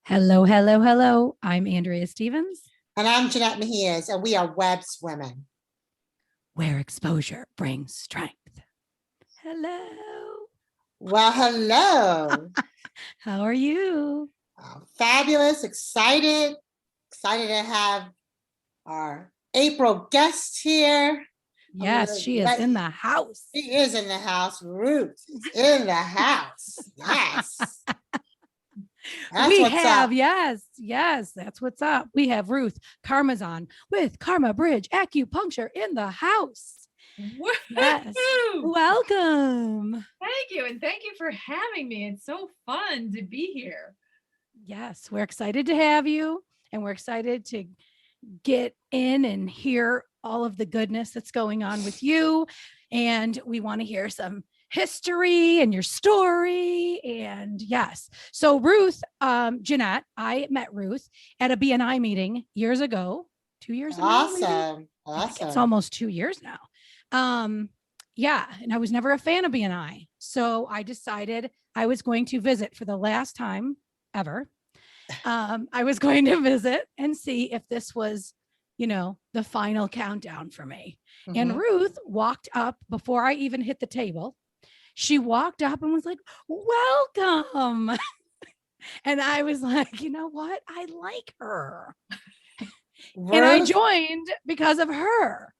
Hello, hello, hello. I'm Andrea Stevens, And I'm Jeannette Mejias, and we are Web Women. where exposure brings strength. Hello. Well, hello. How are you? Fabulous, excited to have our April guest here. Yes, she is in the house. She is in the house. Ruth is in the house. Yes. That's what's up. Yes, that's what's up. We have Ruth Karmazon with Karma Bridge Acupuncture in the house. Yes. Welcome. Thank you. And thank you for having me. It's so fun to be here. Yes, we're excited to have you, and we're excited to get in and hear all of the goodness that's going on with you. And we want to hear some history and your story. And yes, so Ruth, Jeannette, I met Ruth at a BNI meeting years ago, 2 years ago. Awesome. I think it's almost 2 years now. Yeah, and I was never a fan of BNI. So I decided I was going to visit for the last time ever. I was going to visit and see if this was, the final countdown for me. Mm-hmm. And Ruth walked up before I even hit the table. She walked up and was like, welcome. And I was like, you know what? I like her. Ruth? And I joined because of her.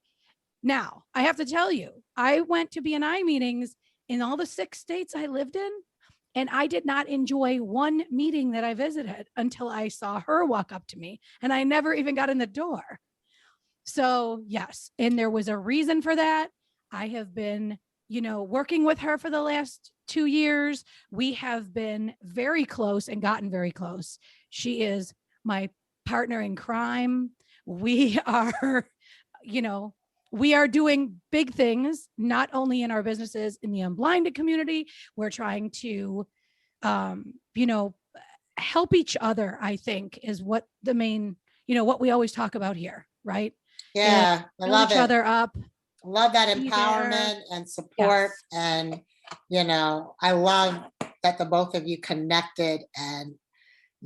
Now, I have to tell you, I went to BNI meetings in all the 6 states I lived in. And I did not enjoy one meeting that I visited until I saw her walk up to me, and I never even got in the door. So yes, and there was a reason for that. I have been, working with her for the last 2 years. We have been very close and gotten very close. She is my partner in crime. We are, we are doing big things, not only in our businesses in the unblinded community. We're trying to, help each other, I think, is what the main, what we always talk about here, right? Yeah, I love each other up. Love that empowerment and support. Yes. And, I love that the both of you connected. And,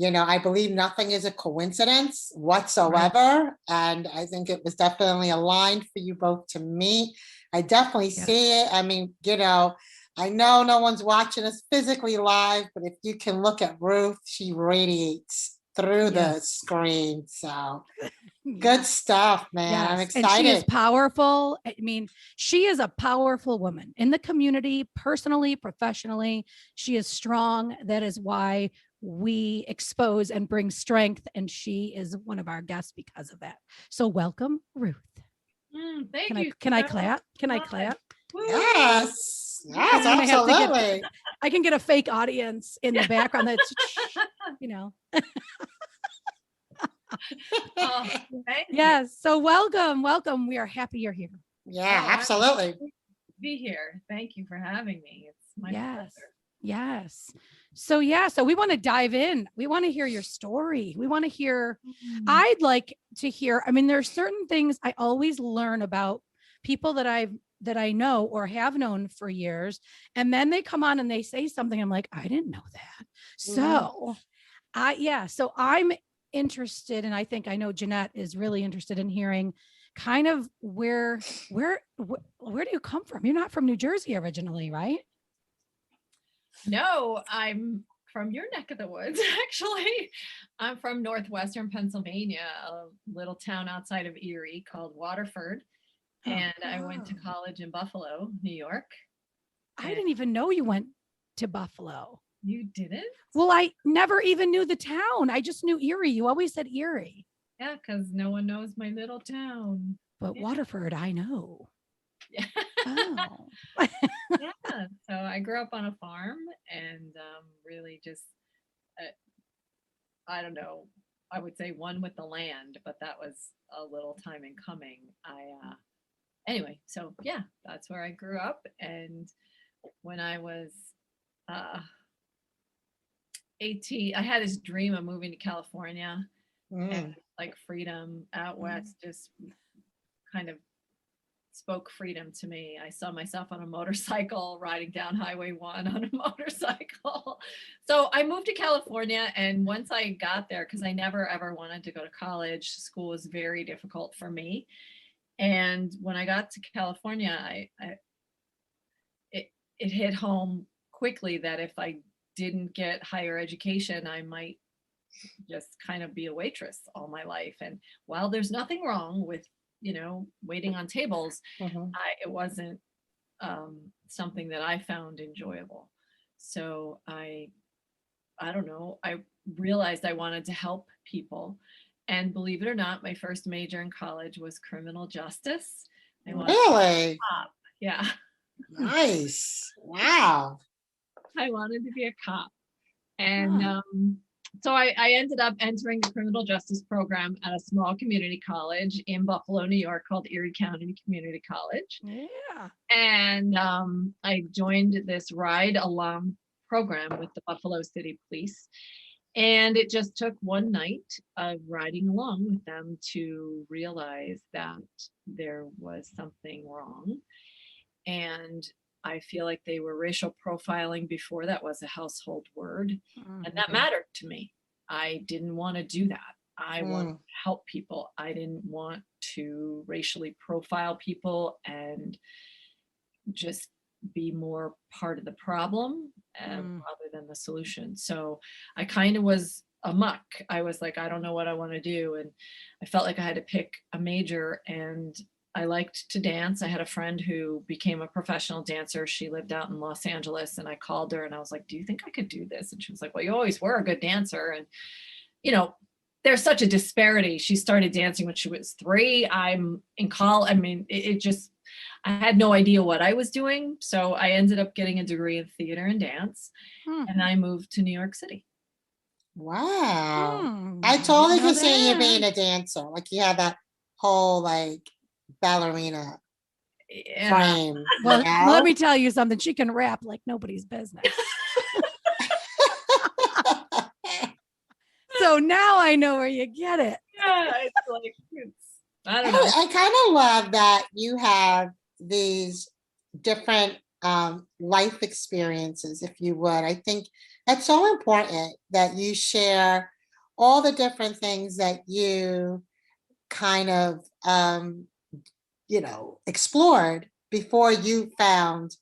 I believe nothing is a coincidence whatsoever. Right. And I think it was definitely aligned for you both to meet. I definitely see it. I mean, I know no one's watching us physically live, but if you can look at Ruth, she radiates through the screen. So good stuff, man. Yes. I'm excited. And she is powerful. I mean, she is a powerful woman in the community, personally, professionally. She is strong. That is why we expose and bring strength. And she is one of our guests because of that. So welcome, Ruth. Thank you. Can I clap? Can I clap? Yes. Yes, absolutely. I can get a fake audience in the background that's, Yes. So welcome. We are happy you're here. Yeah, absolutely. Be here. Thank you for having me. It's my pleasure. Yes. So we want to dive in. We want to hear your story. We want to hear, I'd like to hear, there's certain things I always learn about people that I know or have known for years. And then they come on and they say something. I'm like, I didn't know that. So so I'm interested. And I know Jeannette is really interested in hearing kind of where do you come from? You're not from New Jersey originally, right? No, I'm from your neck of the woods, actually. I'm from northwestern Pennsylvania, a little town outside of Erie called Waterford. And I went to college in Buffalo, New York. I didn't even know you went to Buffalo. You didn't? Well, I never even knew the town. I just knew Erie. You always said Erie. Yeah, because no one knows my little town. But Waterford, I know. Yeah. Oh. Yeah. So I grew up on a farm and really just, I don't know, I would say one with the land, but that was a little time in coming. Anyway, so yeah, that's where I grew up. And when I was 18, I had this dream of moving to spoke freedom to me. I saw myself on a motorcycle riding down Highway 1 on a motorcycle. So I moved to California, and once I got there, because I never ever wanted to go to college, school was very difficult for me. And when I got to California, it hit home quickly that if I didn't get higher education, I might just kind of be a waitress all my life. And while there's nothing wrong with, waiting on tables, Mhm. it wasn't something that I found enjoyable. So I don't know, I realized I wanted to help people. And believe it or not, my first major in college was criminal justice. I wanted to be Really? a cop. Yeah. Nice. Wow. I wanted to be a cop. And Huh. so I ended up entering the criminal justice program at a small community college in Buffalo, New York, called Erie County Community College. Yeah. And I joined this ride along program with the Buffalo City Police. And it just took one night of riding along with them to realize that there was something wrong. And I feel like they were racial profiling before that was a household word. And that Mhm. mattered to me. I didn't want to do that. I wanted Mm. to help people. I didn't want to racially profile people and just be more part of the problem Mm. rather than the solution. So I kind of was a muck. I was like, I don't know what I want to do. And I felt like I had to pick a major, and I liked to dance. I had a friend who became a professional dancer. She lived out in Los Angeles, and I called her and I was like, do you think I could do this? And she was like, well, you always were a good dancer. And, you know, there's such a disparity. She started dancing when she was 3. I'm in college. I mean, it just, I had no idea what I was doing. So I ended up getting a degree in theater and dance, Hmm. and I moved to New York City. Wow. Hmm. I Didn't totally know can see you being that. a dancer. Like you have that whole like ballerina Yeah. frame, you Well, let know? me tell you something. She can rap like nobody's business. So now I know where you get it. Yeah. It's like, I don't know. I kind of love that you have these different life experiences, if you would. I think that's so important that you share all the different things that you kind of, explored before you found,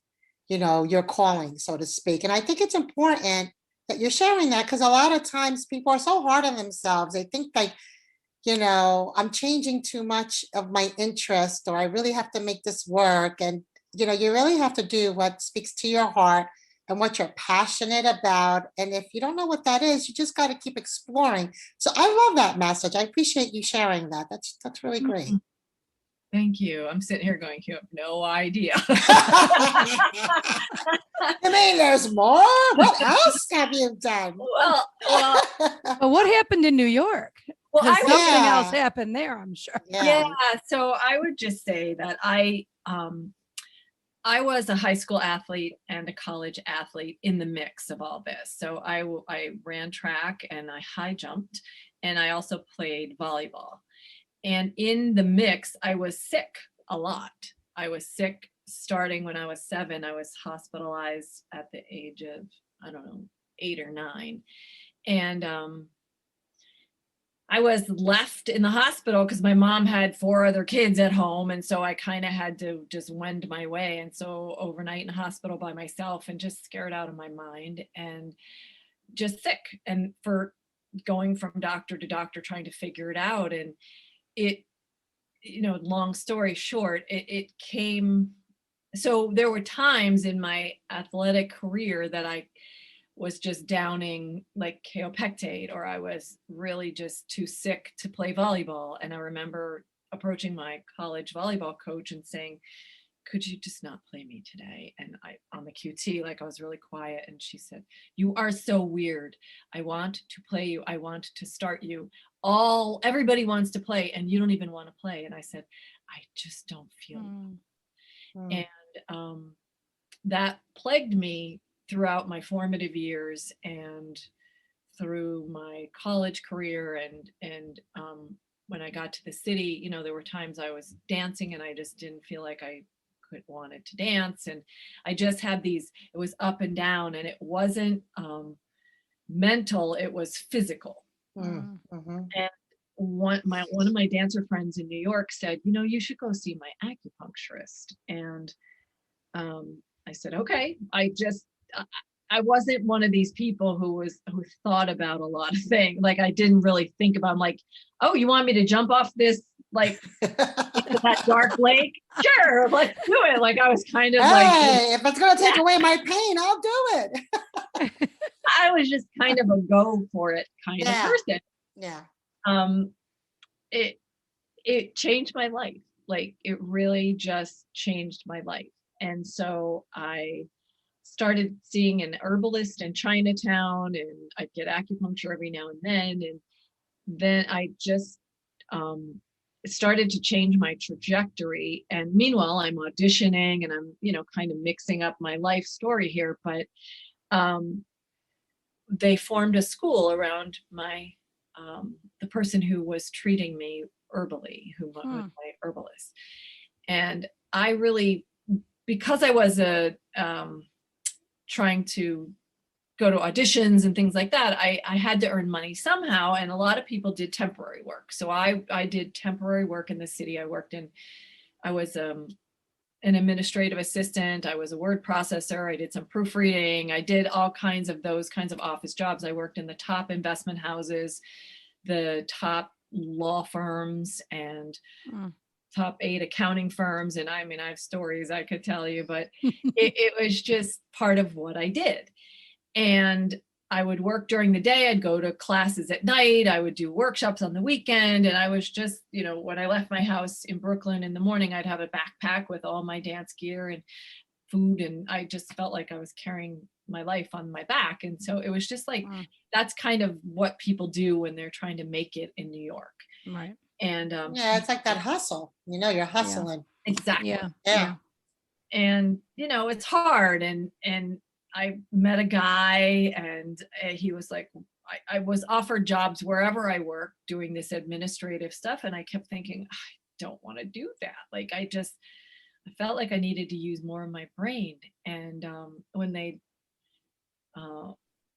your calling, so to speak. And I think it's important that you're sharing that because a lot of times people are so hard on themselves. They think like, I'm changing too much of my interest, or I really have to make this work. And, you really have to do what speaks to your heart and what you're passionate about. And if you don't know what that is, you just got to keep exploring. So I love that message. I appreciate you sharing that. That's really great. Mhm. Thank you. I'm sitting here going, you have no idea. I mean, there's more. What else have you done? well, But what happened in New York? well, Because I something else Yeah. happened there, I'm sure. yeah. Yeah. So I would just say that I was a high school athlete and a college athlete in the mix of all this. So I ran track and I high jumped, and I also played volleyball. And in the mix, I was sick a lot. I was sick starting when I was 7. I was hospitalized at the age of, I don't know, 8 or 9. And I was left in the hospital because my mom had 4 other kids at home. And so I kind of had to just wend my way. And so overnight in the hospital by myself and just scared out of my mind and just sick. And for going from doctor to doctor trying to figure it out. And it, long story short, it came. So there were times in my athletic career that I was just downing like kaopectate, or I was really just too sick to play volleyball. And I remember approaching my college volleyball coach and saying, could you just not play me today? And I, on the QT, like I was really quiet. And she said, you are so weird. I want to play you. I want to start you. Everybody wants to play and you don't even want to play. And I said, I just don't feel Mm. Mm. And that plagued me throughout my formative years and through my college career. And when I got to the city, you know, there were times I was dancing and I just didn't feel like I wanted to dance. And I just had these, it was up and down, and it wasn't mental, it was physical. Mm-hmm. And one of my dancer friends in New York said, you know, you should go see my acupuncturist. And I said, okay. I wasn't one of these people who thought about a lot of things. Like, I didn't really think about, I'm like, oh, you want me to jump off this, like, into that dark lake? Sure, let's do it. Like, I was kind of hey, if it's going to take away my pain, I'll do it. I was just kind of a go for it kind of person. Yeah. It changed my life. Like, it really just changed my life. And so I started seeing an herbalist in Chinatown, and I'd get acupuncture every now and then. And then I just started to change my trajectory. And meanwhile, I'm auditioning and I'm, you know, kind of mixing up my life story here. But they formed a school around my the person who was treating me herbally, who was my herbalist. And I really, because I was trying to go to auditions and things like that, I had to earn money somehow. And a lot of people did temporary work. So I did temporary work in the city. I was an administrative assistant. I was a word processor. I did some proofreading. I did all kinds of those kinds of office jobs. I worked in the top investment houses, the top law firms, and top 8 accounting firms. And I mean, I have stories I could tell you, but it was just part of what I did. And I would work during the day. I'd go to classes at night. I would do workshops on the weekend. And I was just, you know, when I left my house in Brooklyn in the morning, I'd have a backpack with all my dance gear and food. And I just felt like I was carrying my life on my back. And so it was just like, that's kind of what people do when they're trying to make it in New York. Right. And yeah, it's like that hustle, you know, you're hustling. Yeah. Exactly. Yeah. And, you know, it's hard. And I met a guy, and he was like, I was offered jobs wherever I worked doing this administrative stuff. And I kept thinking, I don't want to do that. Like, I felt like I needed to use more of my brain. And when they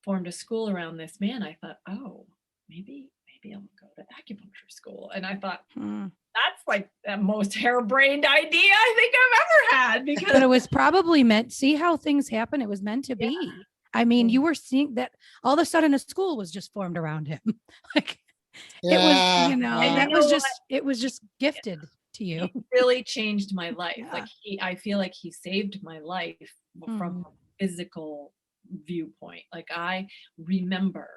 formed a school around this man, I thought, oh, maybe I'll go to acupuncture school. And I thought, that's like the most harebrained idea I think I've ever had. Because but it was probably meant, see how things happen. It was meant to be. I mean, you were seeing that all of a sudden a school was just formed around him. Like, it was, you know, and it was just gifted to you. It really changed my life. Like, I feel like he saved my life from a physical viewpoint. Like, I remember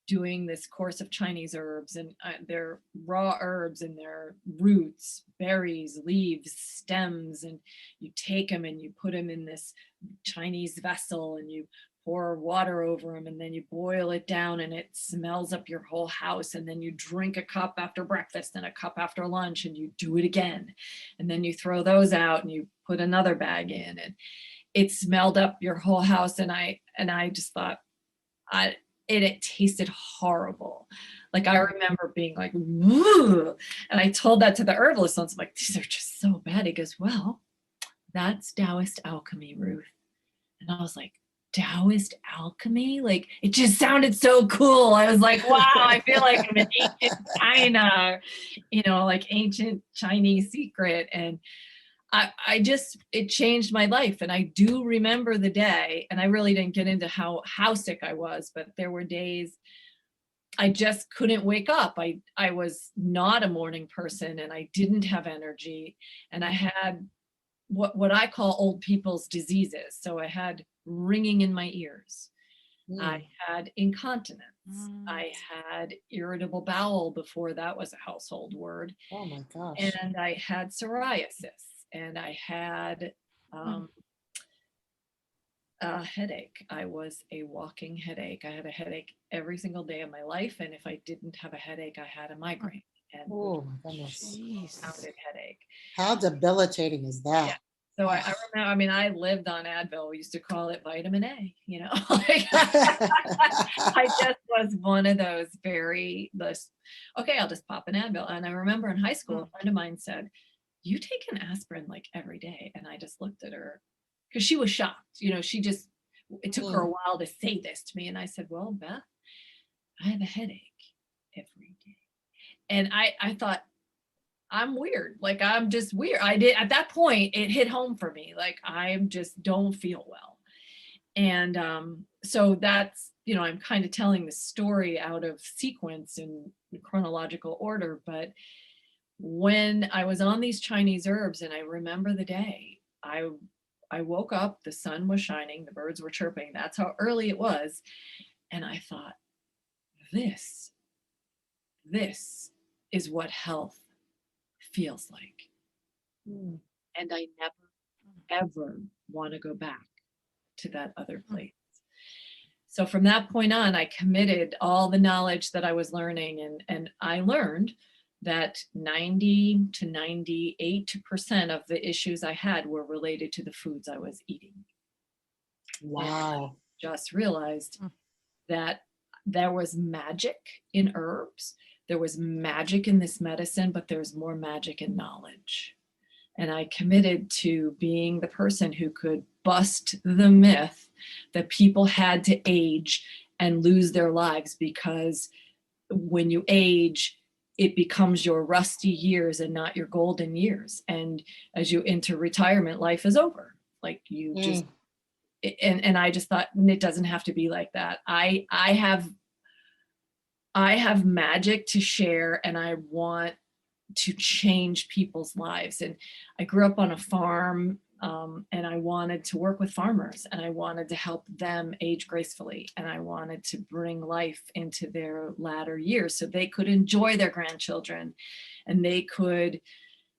doing this course of Chinese herbs, and their raw herbs and their roots, berries, leaves, stems, and you take them and you put them in this Chinese vessel and you pour water over them, and then you boil it down and it smells up your whole house. And then you drink a cup after breakfast and a cup after lunch, and you do it again. And then you throw those out and you put another bag in, and it smelled up your whole house. And I just thought, it tasted horrible. Like, I remember being like, woo. And I told that to the herbalist once. I'm like, these are just so bad. He goes, well, that's Taoist alchemy, Ruth. And I was like, Taoist alchemy? Like, it just sounded so cool. I was like, wow, I feel like I'm in ancient China, you know, like ancient Chinese secret. And it changed my life. And I do remember the day, and I really didn't get into how sick I was, but there were days I just couldn't wake up. I was not a morning person, and I didn't have energy, and I had what I call old people's diseases. So I had ringing in my ears. I had incontinence. I had irritable bowel before that was a household word. Oh my gosh. And I had psoriasis. And I had a headache. I was a walking headache. I had a headache every single day of my life. And if I didn't have a headache, I had a migraine. And oh my goodness. Compounded headache. How debilitating is that? Yeah. So I remember, I mean, I lived on Advil. We used to call it vitamin A, you know. Like, I just was one of those okay, I'll just pop an Advil. And I remember in high school, a friend of mine said, you take an aspirin like every day. And I just looked at her because she was shocked. It took her a while to say this to me. And I said, well, Beth, I have a headache every day. And I thought, I'm weird. Like, I'm just weird. At that point, it hit home for me. Like, I just don't feel well. And so that's, I'm kind of telling the story out of sequence in chronological order. But when I was on these Chinese herbs, and I remember the day, I woke up, the sun was shining, the birds were chirping. That's how early it was. And I thought, this is what health feels like. And I never, ever want to go back to that other place. So from that point on, I committed all the knowledge that I was learning, and I learned that 90 to 98% of the issues I had were related to the foods I was eating. Wow. Just realized that there was magic in herbs. There was magic in this medicine, but there's more magic in knowledge. And I committed to being the person who could bust the myth that people had to age and lose their lives, because when you age, it becomes your rusty years and not your golden years. And as you enter retirement, life is over. Like, you just, and I just thought, it doesn't have to be like that. I have magic to share, and I want to change people's lives. And I grew up on a farm, and I wanted to work with farmers, and I wanted to help them age gracefully. And I wanted to bring life into their latter years so they could enjoy their grandchildren, and they could,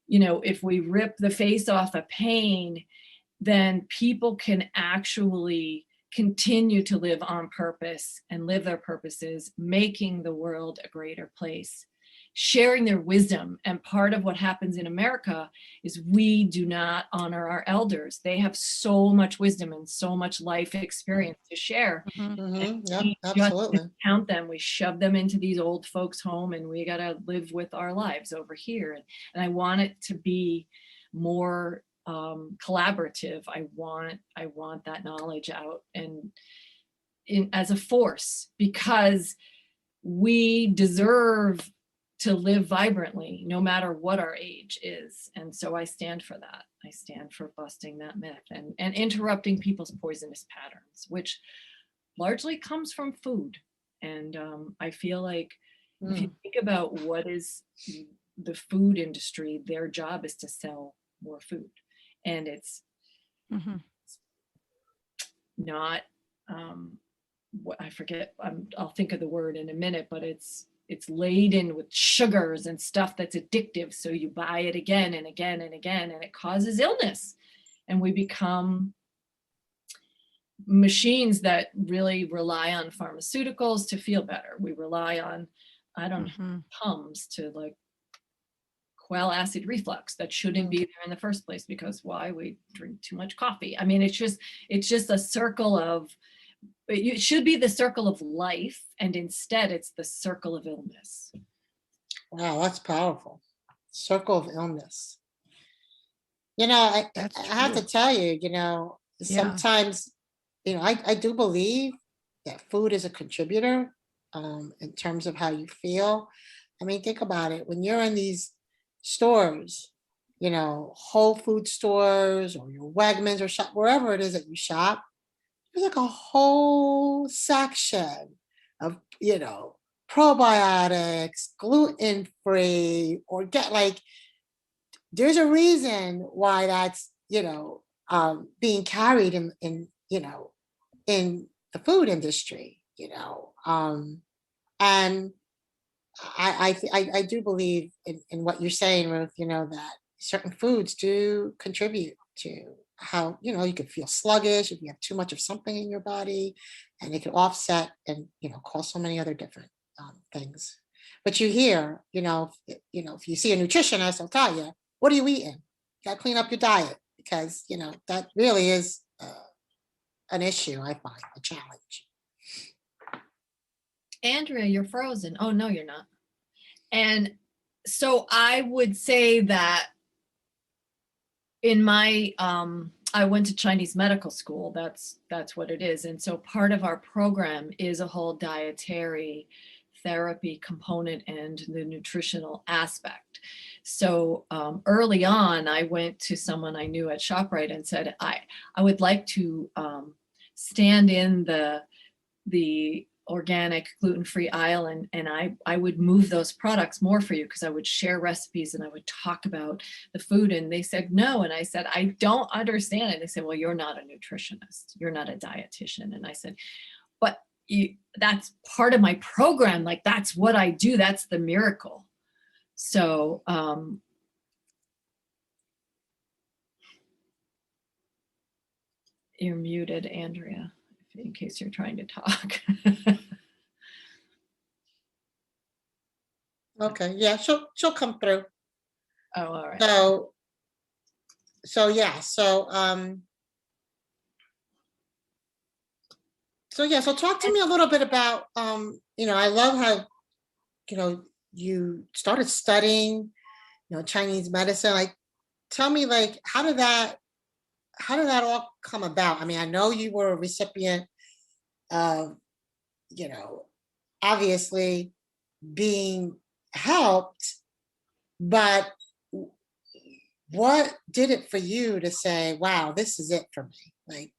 if we rip the face off of pain, then people can actually continue to live on purpose and live their purposes, making the world a greater place, sharing their wisdom. And part of what happens in America is we do not honor our elders. They have so much wisdom and so much life experience to share. Yeah, absolutely. Just count them. We shove them into these old folks' home, and we got to live with our lives over here. And I want it to be more collaborative. I want that knowledge out and as a force, because we deserve to live vibrantly no matter what our age is. And so I stand for that. I stand for busting that myth and interrupting people's poisonous patterns, which largely comes from food. And I feel like if you think about what is the food industry, their job is to sell more food. And it's not what I forget. I'll think of the word in a minute, but it's laden with sugars and stuff that's addictive. So you buy it again and again and again, and it causes illness. And we become machines that really rely on pharmaceuticals to feel better. We rely on, Tums to like quell acid reflux that shouldn't be there in the first place, because why? We drink too much coffee. I mean, it's just a circle of, it should be the circle of life, and instead it's the circle of illness. Wow, that's powerful. Circle of illness. I have to tell you, sometimes, I do believe that food is a contributor in terms of how you feel. I mean, think about it. When you're in these stores, Whole Food stores or your Wegmans or shop, wherever it is that you shop, there's like a whole section of, probiotics, gluten-free, or there's a reason why that's, being carried in the food industry, and I do believe in what you're saying, Ruth, that certain foods do contribute to how, you could feel sluggish if you have too much of something in your body, and it can offset and, cause so many other different things. But you hear, if you see a nutritionist, they'll tell you, what are you eating? You got to clean up your diet, because, that really is an issue, I find, a challenge. Andrea, you're frozen. Oh, no, you're not. And so I would say that in my, I went to Chinese medical school. That's what it is. And so part of our program is a whole dietary therapy component and the nutritional aspect. So early on, I went to someone I knew at ShopRite and said, I would like to stand in the organic gluten-free aisle, and I would move those products more for you, because I would share recipes and I would talk about the food. And they said no. And I said, I don't understand it. They said, well, you're not a nutritionist, you're not a dietitian. And I said, but that's part of my program. Like, that's what I do. That's the miracle. So you're muted, Andrea, in case you're trying to talk. Okay, yeah, she'll come through. Oh, all right. So yeah, so talk to me a little bit about I love how you started studying Chinese medicine. Like, tell me, like, how did that all come about? I mean, I know you were a recipient of obviously being helped, but what did it for you to say, wow, this is it for me? Like,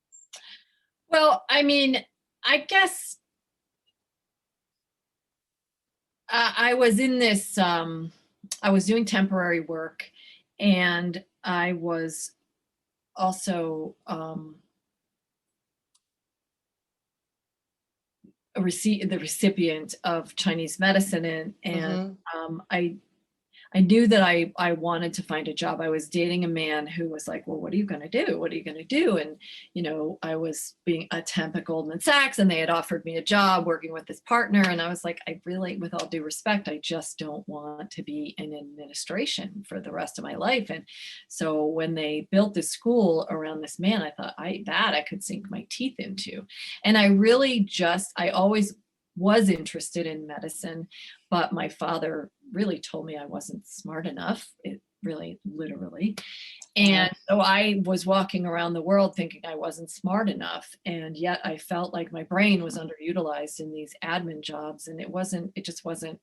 well, I mean, I guess I was in this, I was doing temporary work, and I was also the recipient of Chinese medicine, and I knew that I wanted to find a job. I was dating a man who was like, well, what are you going to do? What are you going to do? And, I was being a temp at Goldman Sachs, and they had offered me a job working with this partner. And I was like, I really, with all due respect, I just don't want to be in administration for the rest of my life. And so when they built this school around this man, I thought I could sink my teeth into. And I always was interested in medicine, but my father really told me I wasn't smart enough, it really literally. And so I was walking around the world thinking I wasn't smart enough. And yet I felt like my brain was underutilized in these admin jobs, and it just wasn't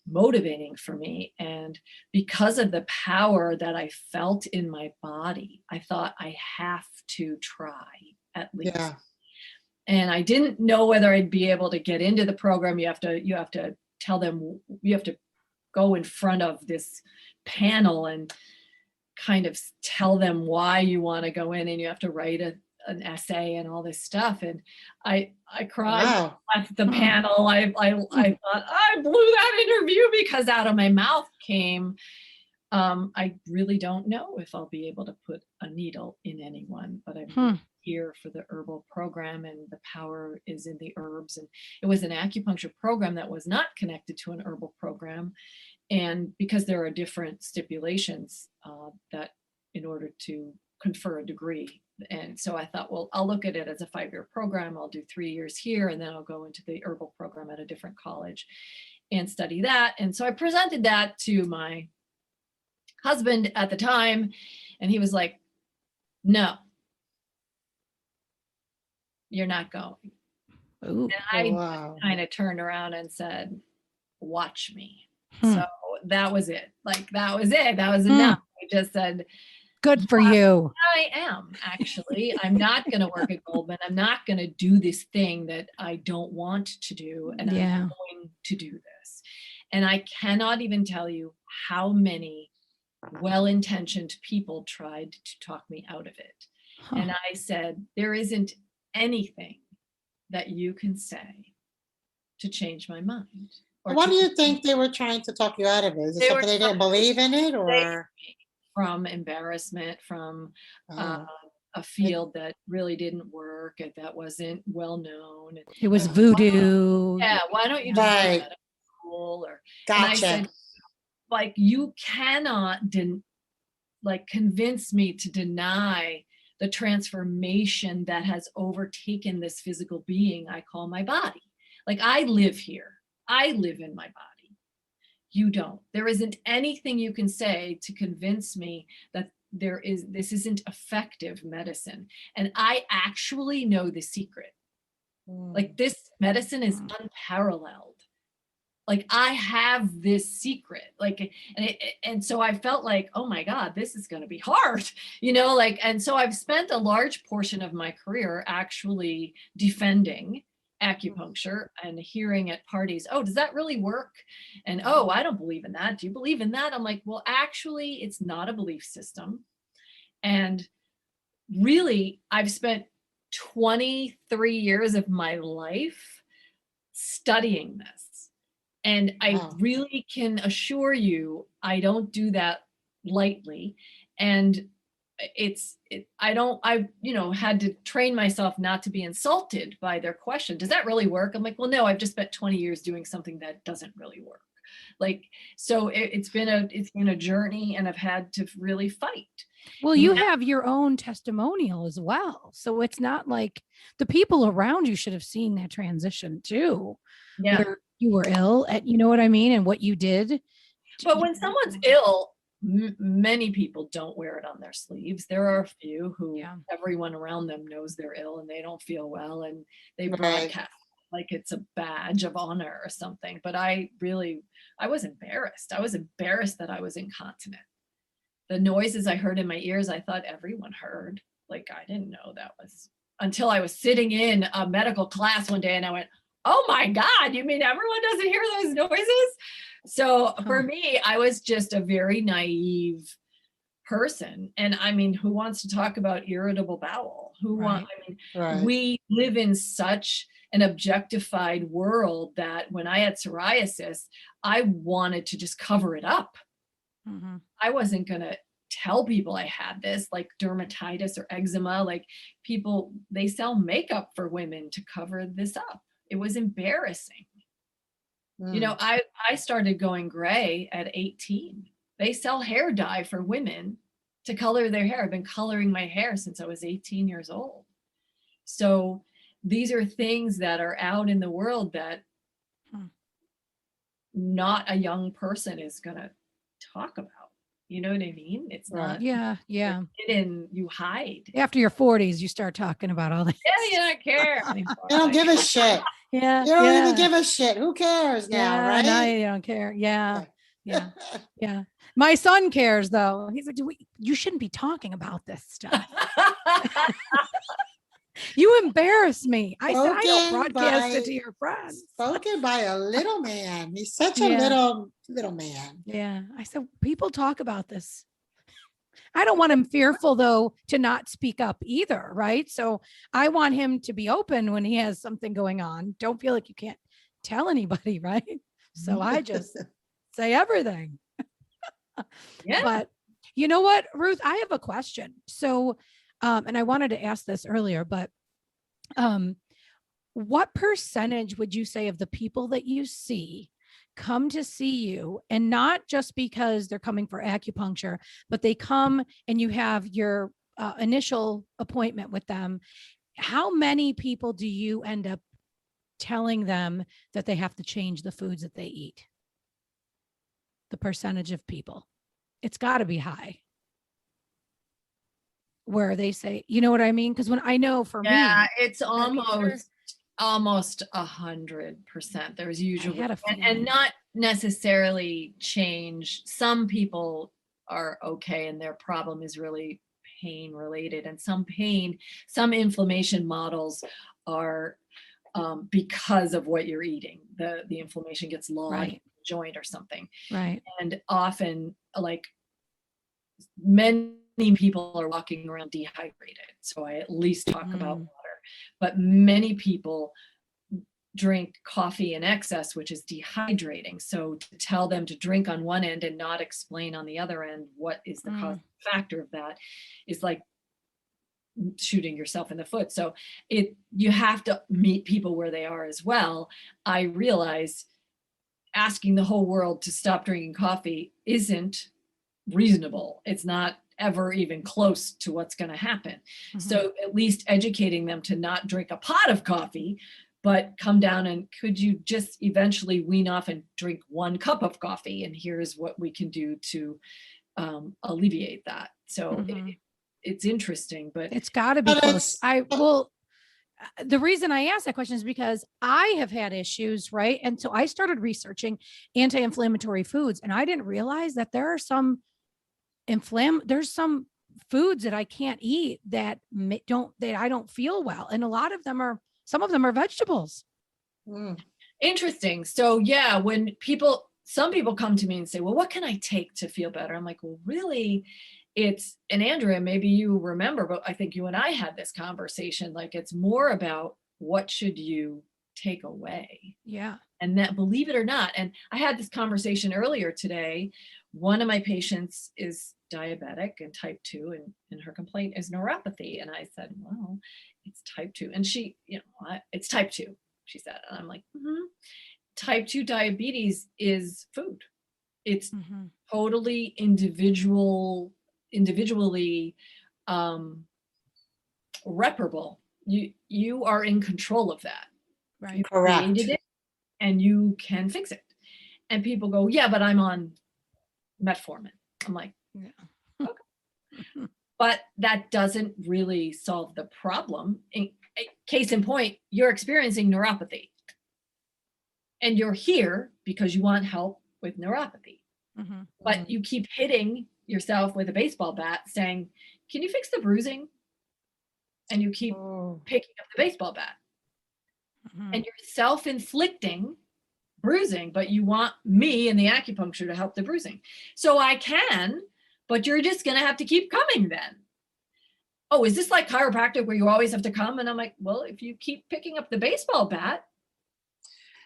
motivating for me. And because of the power that I felt in my body, I thought I have to try at least. yeah. And I didn't know whether I'd be able to get into the program. You have to tell them, you have to go in front of this panel and kind of tell them why you want to go in, and you have to write an essay and all this stuff. And I cried. Wow. At the panel. I thought I blew that interview, because out of my mouth came, I really don't know if I'll be able to put a needle in anyone, but I'm here for the herbal program, and the power is in the herbs. And it was an acupuncture program that was not connected to an herbal program. And because there are different stipulations that in order to confer a degree. And so I thought, well, I'll look at it as a 5-year program. I'll do 3 years here, and then I'll go into the herbal program at a different college and study that. And so I presented that to my husband at the time, and he was like, no, you're not going. Ooh. And I Wow. kind of turned around and said, watch me. So that was it. Like, that was it. That was enough. I just said, good for you. I am actually. I'm not going to work at Goldman. I'm not going to do this thing that I don't want to do. And I'm going to do this. And I cannot even tell you how many well-intentioned people tried to talk me out of it. And I said, there isn't anything that you can say to change my mind. What do you think they were trying to talk you out of it? Is it something they didn't believe in it, or from embarrassment, from a field that really didn't work, that wasn't well known? It was voodoo. Yeah, why don't you just go to medical school? And I said, like, you cannot convince me to deny the transformation that has overtaken this physical being I call my body. Like, I live here. I live in my body. You don't. There isn't anything you can say to convince me that this isn't effective medicine. And I actually know the secret. Like, this medicine is unparalleled. Like, I have this secret, like, and so I felt like, oh my God, this is going to be hard, like, and so I've spent a large portion of my career actually defending acupuncture and hearing at parties, oh, does that really work? And, oh, I don't believe in that. Do you believe in that? I'm like, well, actually, it's not a belief system. And really, I've spent 23 years of my life studying this. And I really can assure you, I don't do that lightly. And I had to train myself not to be insulted by their question. Does that really work? I'm like, well, no, I've just spent 20 years doing something that doesn't really work. Like, so it's been a journey, and I've had to really fight. Well, you have your own testimonial as well. So it's not like the people around you should have seen that transition too. Yeah. Where you were ill at, you know what I mean? And what you did. But when someone's ill, many people don't wear it on their sleeves. There are a few who everyone around them knows they're ill and they don't feel well, and they broadcast like it's a badge of honor or something. But I was embarrassed. I was embarrassed that I was incontinent. The noises I heard in my ears, I thought everyone heard. Like, I didn't know that was, until I was sitting in a medical class one day and I went, oh my God, you mean everyone doesn't hear those noises? So for me, I was just a very naive person. And I mean, who wants to talk about irritable bowel? We live in such an objectified world that when I had psoriasis, I wanted to just cover it up. Mm-hmm. I wasn't going to tell people I had this, like dermatitis or eczema. Like, people, they sell makeup for women to cover this up. It was embarrassing. I started going gray at 18. They sell hair dye for women to color their hair. I've been coloring my hair since I was 18 years old. So these are things that are out in the world that not a young person is going to talk about. You know what I mean? It's not. Yeah. And you hide. After your 40s, you start talking about all this. Yeah, you don't care anymore. You don't give a shit. Yeah. You don't even give a shit. Who cares now, right? No, you don't care. Yeah. Yeah. My son cares, though. He's like, you shouldn't be talking about this stuff. You embarrass me. I said, I don't broadcast it to your friends. Spoken by a little man. He's such a little man. Yeah. I said, people talk about this. I don't want him fearful, though, to not speak up either. Right. So I want him to be open when he has something going on. Don't feel like you can't tell anybody. Right. So I just say everything. Yeah. But you know what, Ruth, I have a question. So, and I wanted to ask this earlier, but what percentage would you say of the people that you see come to see you, and not just because they're coming for acupuncture, but they come and you have your initial appointment with them? How many people do you end up telling them that they have to change the foods that they eat? The percentage of people, it's got to be high. Where they say, you know what I mean? Because when I know for me, it's almost 100%. There's usually and not necessarily change. Some people are okay, and their problem is really pain related, and some inflammation models are because of what you're eating. The inflammation gets lodged in the joint or something. Right. And often, like, many people are walking around dehydrated. So I at least talk about water, but many people drink coffee in excess, which is dehydrating. So to tell them to drink on one end and not explain on the other end what is the cause factor of that is like shooting yourself in the foot. So you have to meet people where they are as well. I realize asking the whole world to stop drinking coffee isn't reasonable. It's not ever even close to what's going to happen. So at least educating them to not drink a pot of coffee but come down and could you just eventually wean off and drink 1 cup of coffee? And here's what we can do to alleviate that. So it's interesting, but it's got to be But close. it's- The reason I asked that question is because I have had issues, right? And so I started researching anti-inflammatory foods, and I didn't realize that there are some there's some foods that I can't eat that I don't feel well. And some of them are vegetables. Interesting. So yeah, when some people come to me and say, well, what can I take to feel better? I'm like, well, really, and Andrea, maybe you remember, but I think you and I had this conversation, like it's more about what should you take away? Yeah. And that, believe it or not, and I had this conversation earlier today. One of my patients is diabetic and type 2, and her complaint is neuropathy. And I said, well, it's type 2. And she, it's type 2, she said. And I'm like, type 2 diabetes is food. It's totally individually reparable. You are in control of that. Right. You Correct. created it and you can fix it. And people go, yeah, but I'm on metformin. I'm like, okay. But that doesn't really solve the problem. Case in point, you're experiencing neuropathy. And you're here because you want help with neuropathy. But you keep hitting yourself with a baseball bat saying, can you fix the bruising? And you keep picking up the baseball bat. And you're self-inflicting bruising, but you want me and the acupuncture to help the bruising. So I can, but you're just going to have to keep coming then. Oh, is this like chiropractic where you always have to come? And I'm like, well, if you keep picking up the baseball bat,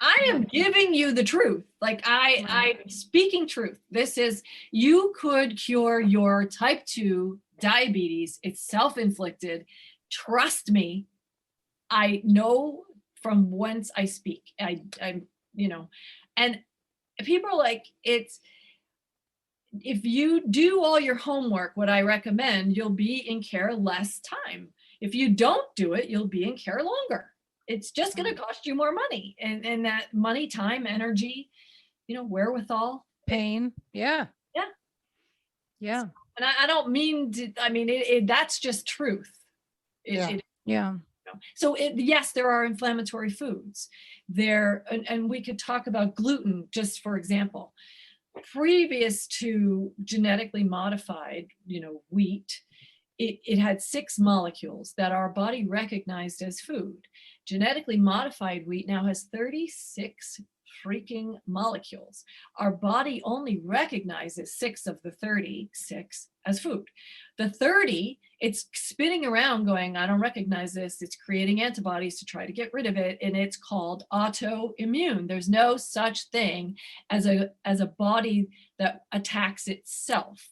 I am giving you the truth. Like I'm speaking truth. This is, you could cure your type 2 diabetes. It's self-inflicted. Trust me. I know from whence I speak. I'm, and people are like, if you do all your homework, what I recommend, you'll be in care less time. If you don't do it, you'll be in care longer. It's just going to cost you more money, and that money, time, energy, wherewithal, pain. Yeah. Yeah. Yeah. And I don't mean to, that's just truth. Yeah. So yes, there are inflammatory foods there. And we could talk about gluten, just for example. Previous to genetically modified, wheat, it had 6 molecules that our body recognized as food. Genetically modified wheat now has 36 freaking molecules. Our body only recognizes 6 of the 36 as food. The 30, it's spinning around going, I don't recognize this. It's creating antibodies to try to get rid of it. And it's called autoimmune. There's no such thing as a body that attacks itself.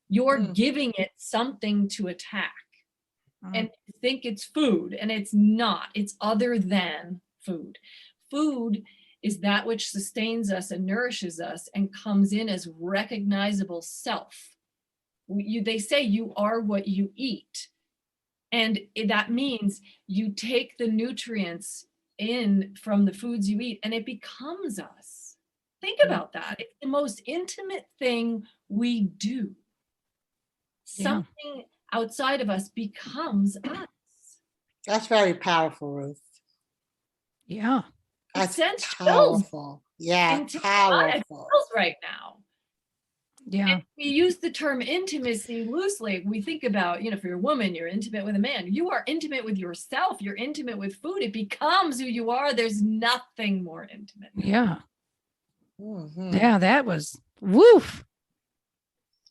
You're giving it something to attack. And you think it's food, and it's not. It's other than food. Food is that which sustains us and nourishes us and comes in as recognizable self. They say you are what you eat. And that means you take the nutrients in from the foods you eat and it becomes us. Think about that. It's the most intimate thing we do. Something outside of us becomes us. That's very powerful, Ruth. Yeah. That's Sense powerful. Yeah, powerful. Right now. Yeah. And we use the term intimacy loosely. We think about, if you're a woman, you're intimate with a man. You are intimate with yourself. You're intimate with food. It becomes who you are. There's nothing more intimate. Yeah. Yeah, that was woof.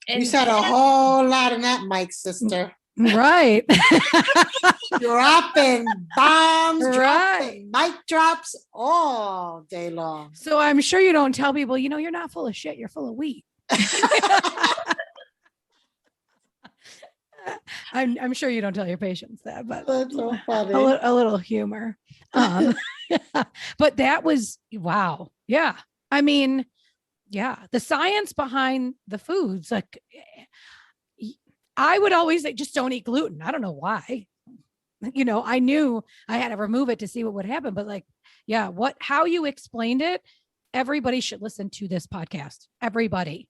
And you said a whole lot in that, mic, sister. Right. Dropping bombs, Right. dropping mic drops all day long. So I'm sure you don't tell people, you're not full of shit. You're full of wheat. I'm sure you don't tell your patients that, but That's so funny. a little humor. But that was, wow. Yeah. I mean, yeah, the science behind the foods, like I would always say, just don't eat gluten. I don't know why. You know, I knew I had to remove it to see what would happen, but like, yeah, how you explained it, everybody should listen to this podcast. Everybody,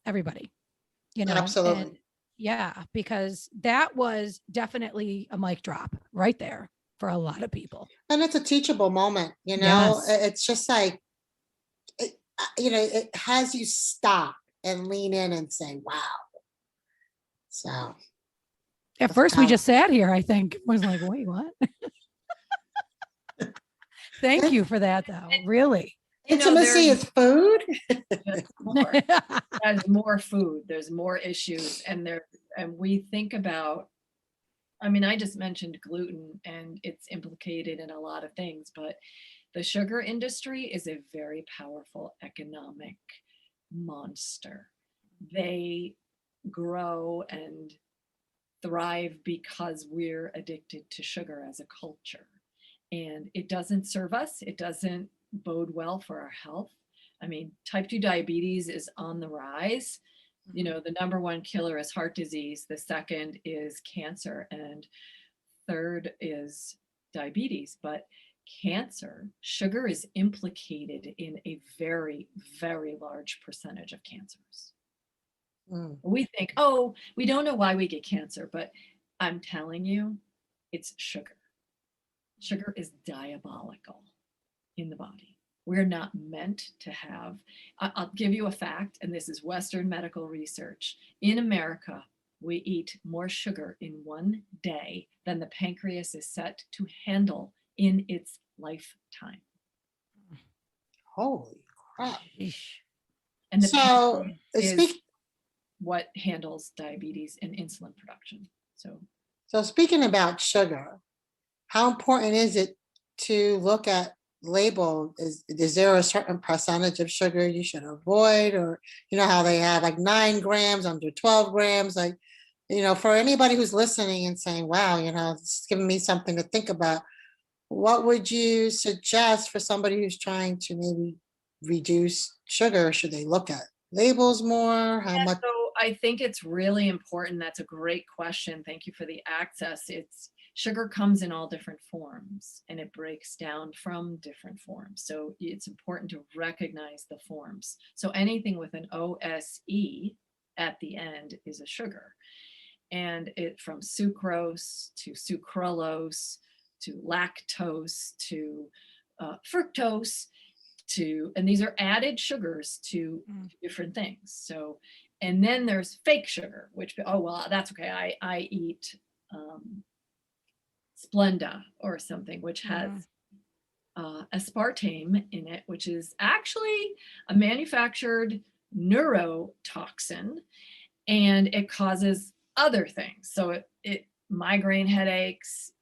you know, Absolutely. and yeah, because that was definitely a mic drop right there for a lot of people. And it's a teachable moment, you know, Yes. it's just like, you know, it has you stop and lean in and say, wow. So At that's first, we powerful. just sat here, I think, was like, wait, what? Thank you for that, though. Really. You know, Intimacy is food. there's more. There's more food. There's more issues, and we think about. I mean, I just mentioned gluten, and it's implicated in a lot of things, but the sugar industry is a very powerful economic monster. They grow and thrive because we're addicted to sugar as a culture. And it doesn't serve us, it doesn't bode well for our health. I mean, type 2 diabetes is on the rise. You know, the number one killer is heart disease, the second is cancer, and third is diabetes. But cancer, sugar is implicated in a very, very large percentage of cancers. We think, oh, we don't know why we get cancer, but I'm telling you, it's sugar. Sugar is diabolical in the body. We're not meant to have, I'll give you a fact, and this is Western medical research. In America, we eat more sugar in one day than the pancreas is set to handle in its lifetime. Holy crap. And the So pancreas is speak, what handles diabetes and insulin production. so speaking about sugar, how important is it to look at label? Is there a certain percentage of sugar you should avoid? Or you know how they have like 9 grams, under 12 grams, like, you know, for anybody who's listening and saying, wow, you know, it's giving me something to think about. What would you suggest for somebody who's trying to maybe reduce sugar? Should they look at labels more? How much? So I think it's really important. That's a great question. Thank you for the access. Sugar comes in all different forms and it breaks down from different forms. So it's important to recognize the forms. So anything with an OSE at the end is a sugar. And it from sucrose to sucralose to lactose to fructose and these are added sugars to different things. So, and then there's fake sugar, which, oh, well, that's okay. I eat Splenda or something, which has aspartame in it, which is actually a manufactured neurotoxin, and it causes other things. So it migraine headaches,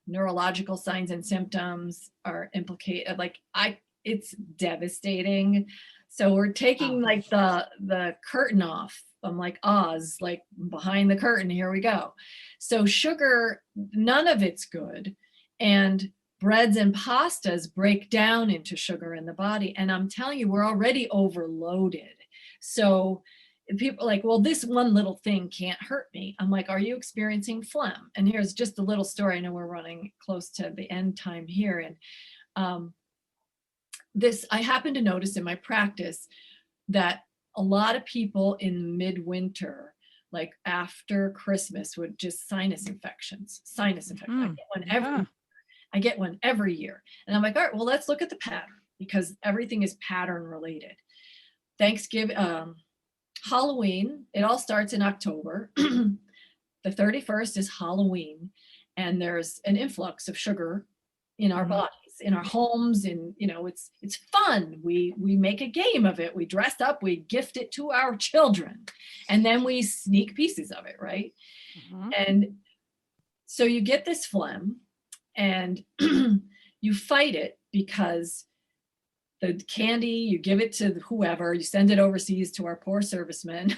neurological signs and symptoms are implicated. It's devastating. So we're taking like the curtain off. I'm like Oz, like behind the curtain, here we go. So sugar, none of it's good. And breads and pastas break down into sugar in the body. And I'm telling you, we're already overloaded. So people are like, well, this one little thing can't hurt me. I'm like, are you experiencing phlegm? And here's just a little story. I know we're running close to the end time here. And I happen to notice in my practice that a lot of people in midwinter, like after Christmas, would just sinus infections. I get one every year. And I'm like, all right, well, let's look at the pattern, because everything is pattern related. Thanksgiving, Halloween, it all starts in October. The 31st is Halloween, and there's an influx of sugar in our bodies, in our homes, and it's fun. We make a game of it. We dress up, we gift it to our children, and then we sneak pieces of it, right? And so you get this phlegm, and you fight it because the candy, you give it to whoever, you send it overseas to our poor servicemen,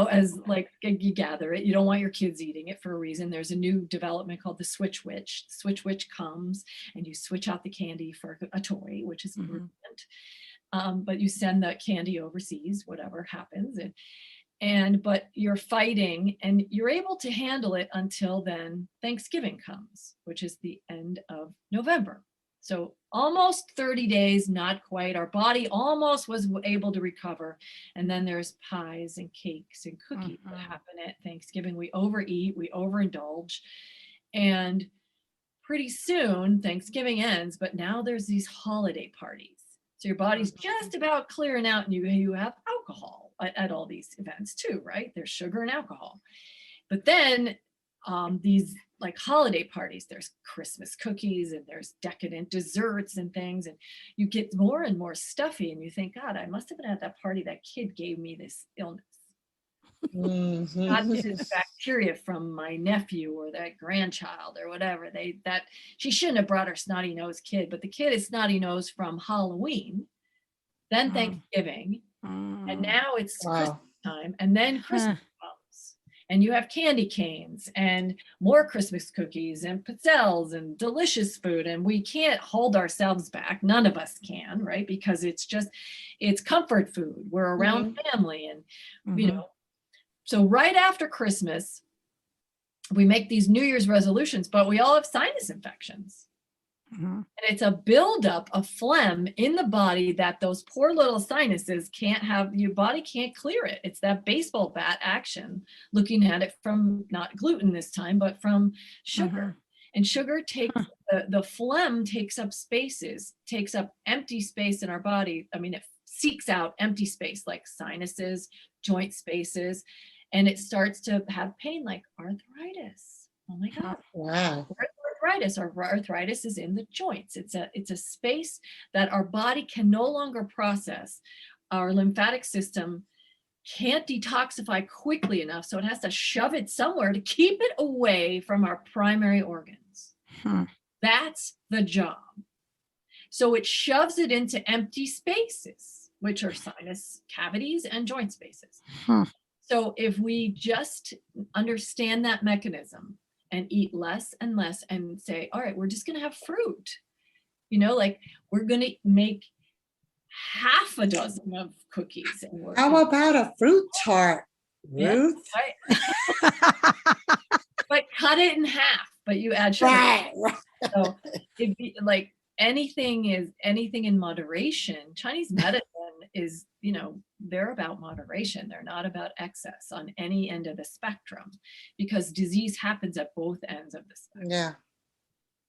as like you gather it. You don't want your kids eating it for a reason. There's a new development called the Switch Witch. Switch Witch comes and you switch out the candy for a toy, which is brilliant. But you send that candy overseas, whatever happens. but you're fighting and you're able to handle it until then Thanksgiving comes, which is the end of November. So almost 30 days, not quite. Our body almost was able to recover. And then there's pies and cakes and cookies that happen at Thanksgiving. We overeat, we overindulge. And pretty soon Thanksgiving ends, but now there's these holiday parties. So your body's just about clearing out, and you have alcohol at all these events too, right? There's sugar and alcohol. But then these like holiday parties, there's Christmas cookies and there's decadent desserts and things, and you get more and more stuffy, and you think, God, I must have been at that party that kid gave me this illness. God, this is bacteria from my nephew or that grandchild or whatever. That she shouldn't have brought her snotty nosed kid, but the kid is snotty nosed from Halloween, then Thanksgiving, and now it's Christmas time, and then Christmas comes, and you have candy canes and more Christmas cookies and pizzelles and delicious food, and we can't hold ourselves back. None of us can, right? Because it's comfort food. We're around family, and you know. So right after Christmas, we make these New Year's resolutions, but we all have sinus infections. And it's a buildup of phlegm in the body that those poor little sinuses can't have. Your body can't clear it. It's that baseball bat action, looking at it from not gluten this time, but from sugar. And sugar takes, the phlegm takes up spaces, takes up empty space in our body. I mean, it seeks out empty space like sinuses, joint spaces, and it starts to have pain like arthritis. Oh my God. Wow. Arthritis. Our arthritis is in the joints. It's a space that our body can no longer process. Our lymphatic system can't detoxify quickly enough, so it has to shove it somewhere to keep it away from our primary organs. That's the job. So it shoves it into empty spaces, which are sinus cavities and joint spaces. So if we just understand that mechanism and eat less and less and say, all right, we're just going to have fruit, you know, like we're going to make half a dozen of cookies. And how about a fruit tart, Ruth? Yeah, right. But cut it in half, but you add sugar. Right. So it'd be like anything in moderation. Chinese medicine is, you know, they're about moderation. They're not about excess on any end of the spectrum, because disease happens at both ends of the spectrum. Yeah.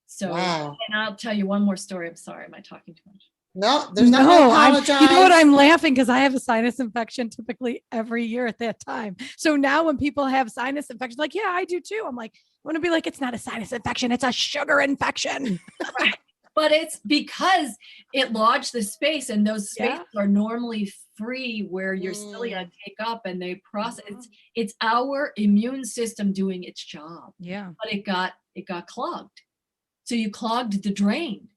So, and I'll tell you one more story. I'm sorry, am I talking too much? No, there's no apologize. You know what? I'm laughing because I have a sinus infection typically every year at that time. So now when people have sinus infections, like, yeah, I do too. I'm like, I want to be like, it's not a sinus infection. It's a sugar infection. Right. But it's because it lodged the space, and those spaces are normally free where your cilia take up and they process. It's our immune system doing its job. Yeah. But it got clogged. So you clogged the drain.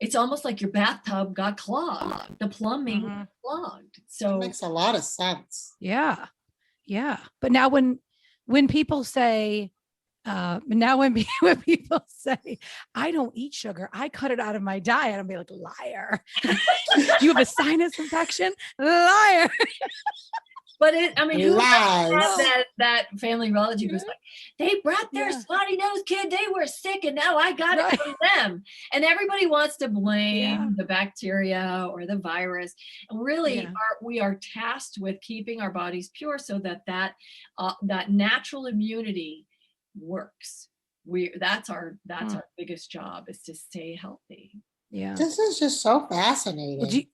It's almost like your bathtub got clogged. The plumbing got clogged. So it makes a lot of sense. Yeah. Yeah. But now when people say, when people say, I don't eat sugar, I cut it out of my diet, I'll be like, liar. You have a sinus infection? Liar. But who that family relative was like, they brought their snotty nosed kid, they were sick, and now I got it from them. And everybody wants to blame the bacteria or the virus. And really, we are tasked with keeping our bodies pure so that natural immunity works. That's our biggest job, is to stay healthy. Yeah. This is just so fascinating.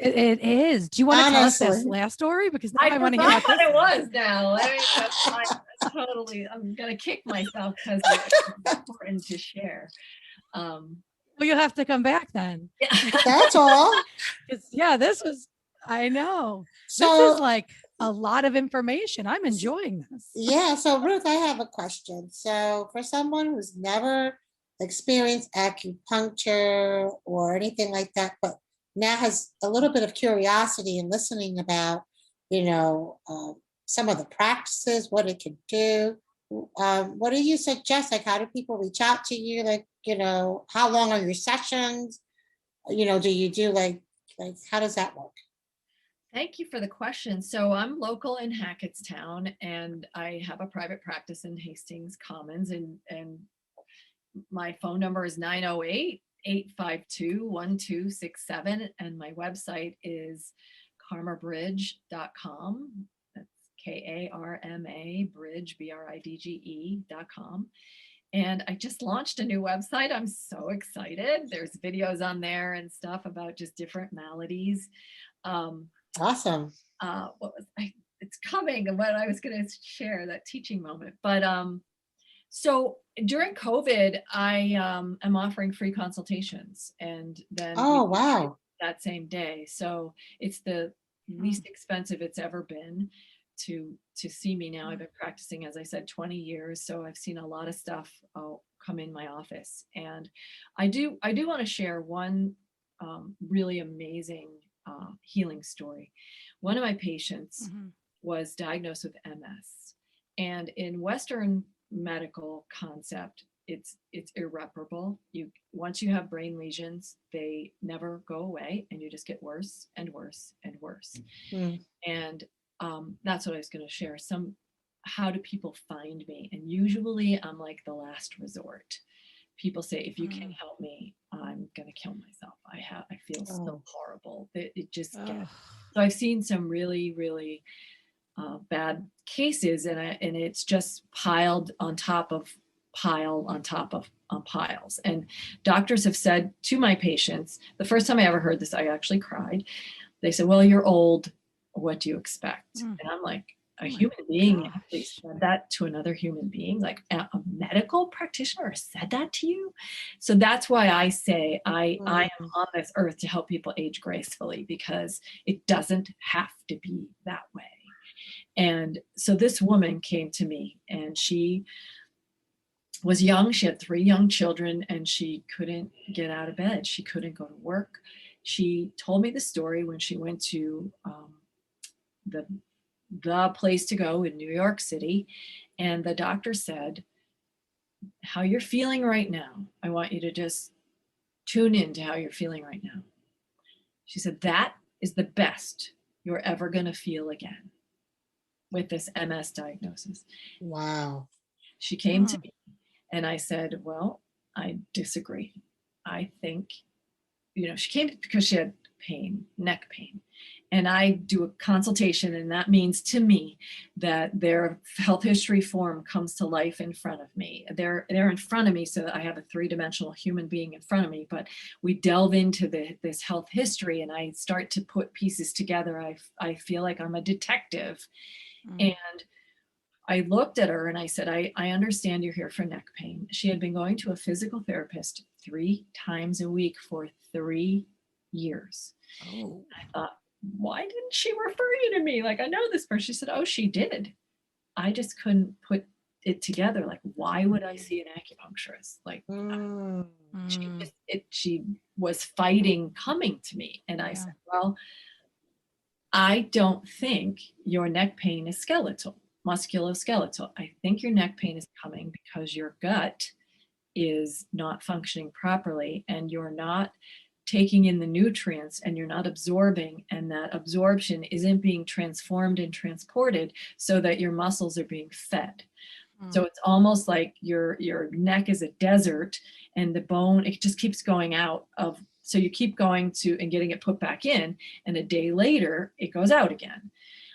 It is. Do you want to tell us this last story? Because now I want to hear what it was now. I'm going to kick myself because it's important to share. Well, you'll have to come back then. That's all. I know. So, this is like a lot of information. I'm enjoying this. Yeah. So Ruth, I have a question. So for someone who's never experienced acupuncture or anything like that, but now has a little bit of curiosity in listening about, some of the practices, what it can do. What do you suggest? Like, how do people reach out to you? Like, how long are your sessions? Do you do like how does that work? Thank you for the question. So I'm local in Hackettstown, and I have a private practice in Hastings Commons, and my phone number is 908-852-1267, and my website is karmabridge.com. That's Karma Bridge, BRIDGE.com. And I just launched a new website. I'm so excited. There's videos on there and stuff about just different maladies. Awesome. It's coming, and what I was going to share, that teaching moment. But so during COVID, I am offering free consultations, and then Oh, wow. that same day. So it's the least expensive it's ever been to see me now. I've been practicing, as I said, 20 years. So I've seen a lot of stuff come in my office. And I do want to share one really amazing healing story. One of my patients was diagnosed with MS. And in Western medical concept, it's irreparable. Once you have brain lesions, they never go away, and you just get worse and worse and worse. And that's what I was going to share. How do people find me? And usually I'm like the last resort. People say, if you can't help me, I'm going to kill myself. I feel so horrible. It just gets. So I've seen some really, really bad cases, and it's just piled on top of piles. And doctors have said to my patients, the first time I ever heard this, I actually cried. They said, well, you're old. What do you expect? And I'm like, a human being actually said that to another human being, like a medical practitioner said that to you. So that's why I say I am on this earth to help people age gracefully, because it doesn't have to be that way. And so this woman came to me, and she was young. She had 3 young children, and she couldn't get out of bed. She couldn't go to work. She told me the story when she went to the place to go in New York City. And the doctor said, how you're feeling right now, I want you to just tune in to how you're feeling right now. She said, that is the best you're ever going to feel again with this MS diagnosis. Wow. She came to me, and I said, well, I disagree. I think, she came because she had pain, neck pain. And I do a consultation, and that means to me that their health history form comes to life in front of me. They're in front of me, so that I have a 3-dimensional human being in front of me. But we delve into this health history, and I start to put pieces together. I feel like I'm a detective. And I looked at her and I said, I understand you're here for neck pain. She had been going to a physical therapist 3 times a week for 3 years. Oh. I thought, why didn't she refer you to me? Like, I know this person. She said, oh, she did. I just couldn't put it together. Like, why would I see an acupuncturist? Like, she was fighting coming to me. And I said, well, I don't think your neck pain is skeletal, musculoskeletal. I think your neck pain is coming because your gut is not functioning properly, and you're not taking in the nutrients, and you're not absorbing, and that absorption isn't being transformed and transported so that your muscles are being fed. So it's almost like your neck is a desert, and the bone, it just keeps going out of, so you keep going to and getting it put back in, and a day later it goes out again.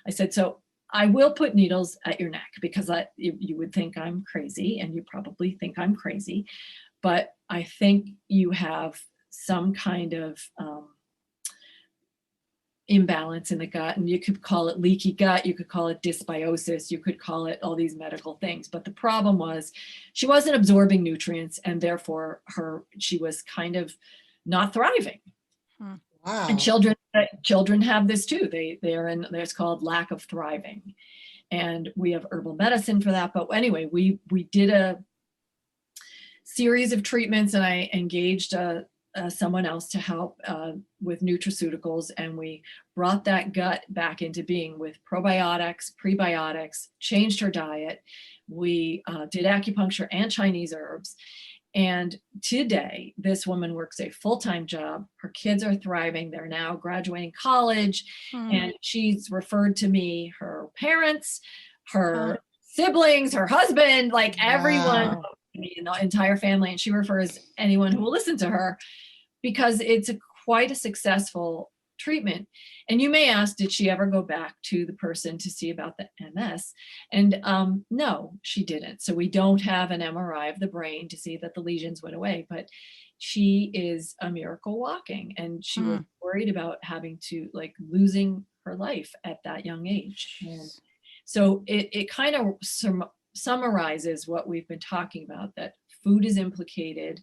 I said, so I will put needles at your neck, because you would think I'm crazy, and you probably think I'm crazy, but I think you have some kind of imbalance in the gut, and you could call it leaky gut, you could call it dysbiosis, you could call it all these medical things. But the problem was she wasn't absorbing nutrients, and therefore she was kind of not thriving. Wow. And children have this too. There's called lack of thriving, and we have herbal medicine for that. But anyway, we did a series of treatments, and I engaged someone else to help with nutraceuticals, and we brought that gut back into being with probiotics, prebiotics, changed her diet. We did acupuncture and Chinese herbs, And today, this woman works a full-time job. Her kids are thriving. They're now graduating college. And she's referred to me, her parents, her siblings, her husband, like everyone in the entire family. And she refers anyone who will listen to her because it's quite a successful treatment. And you may ask, did she ever go back to the person to see about the MS? And no, she didn't. So we don't have an MRI of the brain to see that the lesions went away, but she is a miracle walking. And she was worried about having to losing her life at that young age. And so it kind of summarizes what we've been talking about, that food is implicated,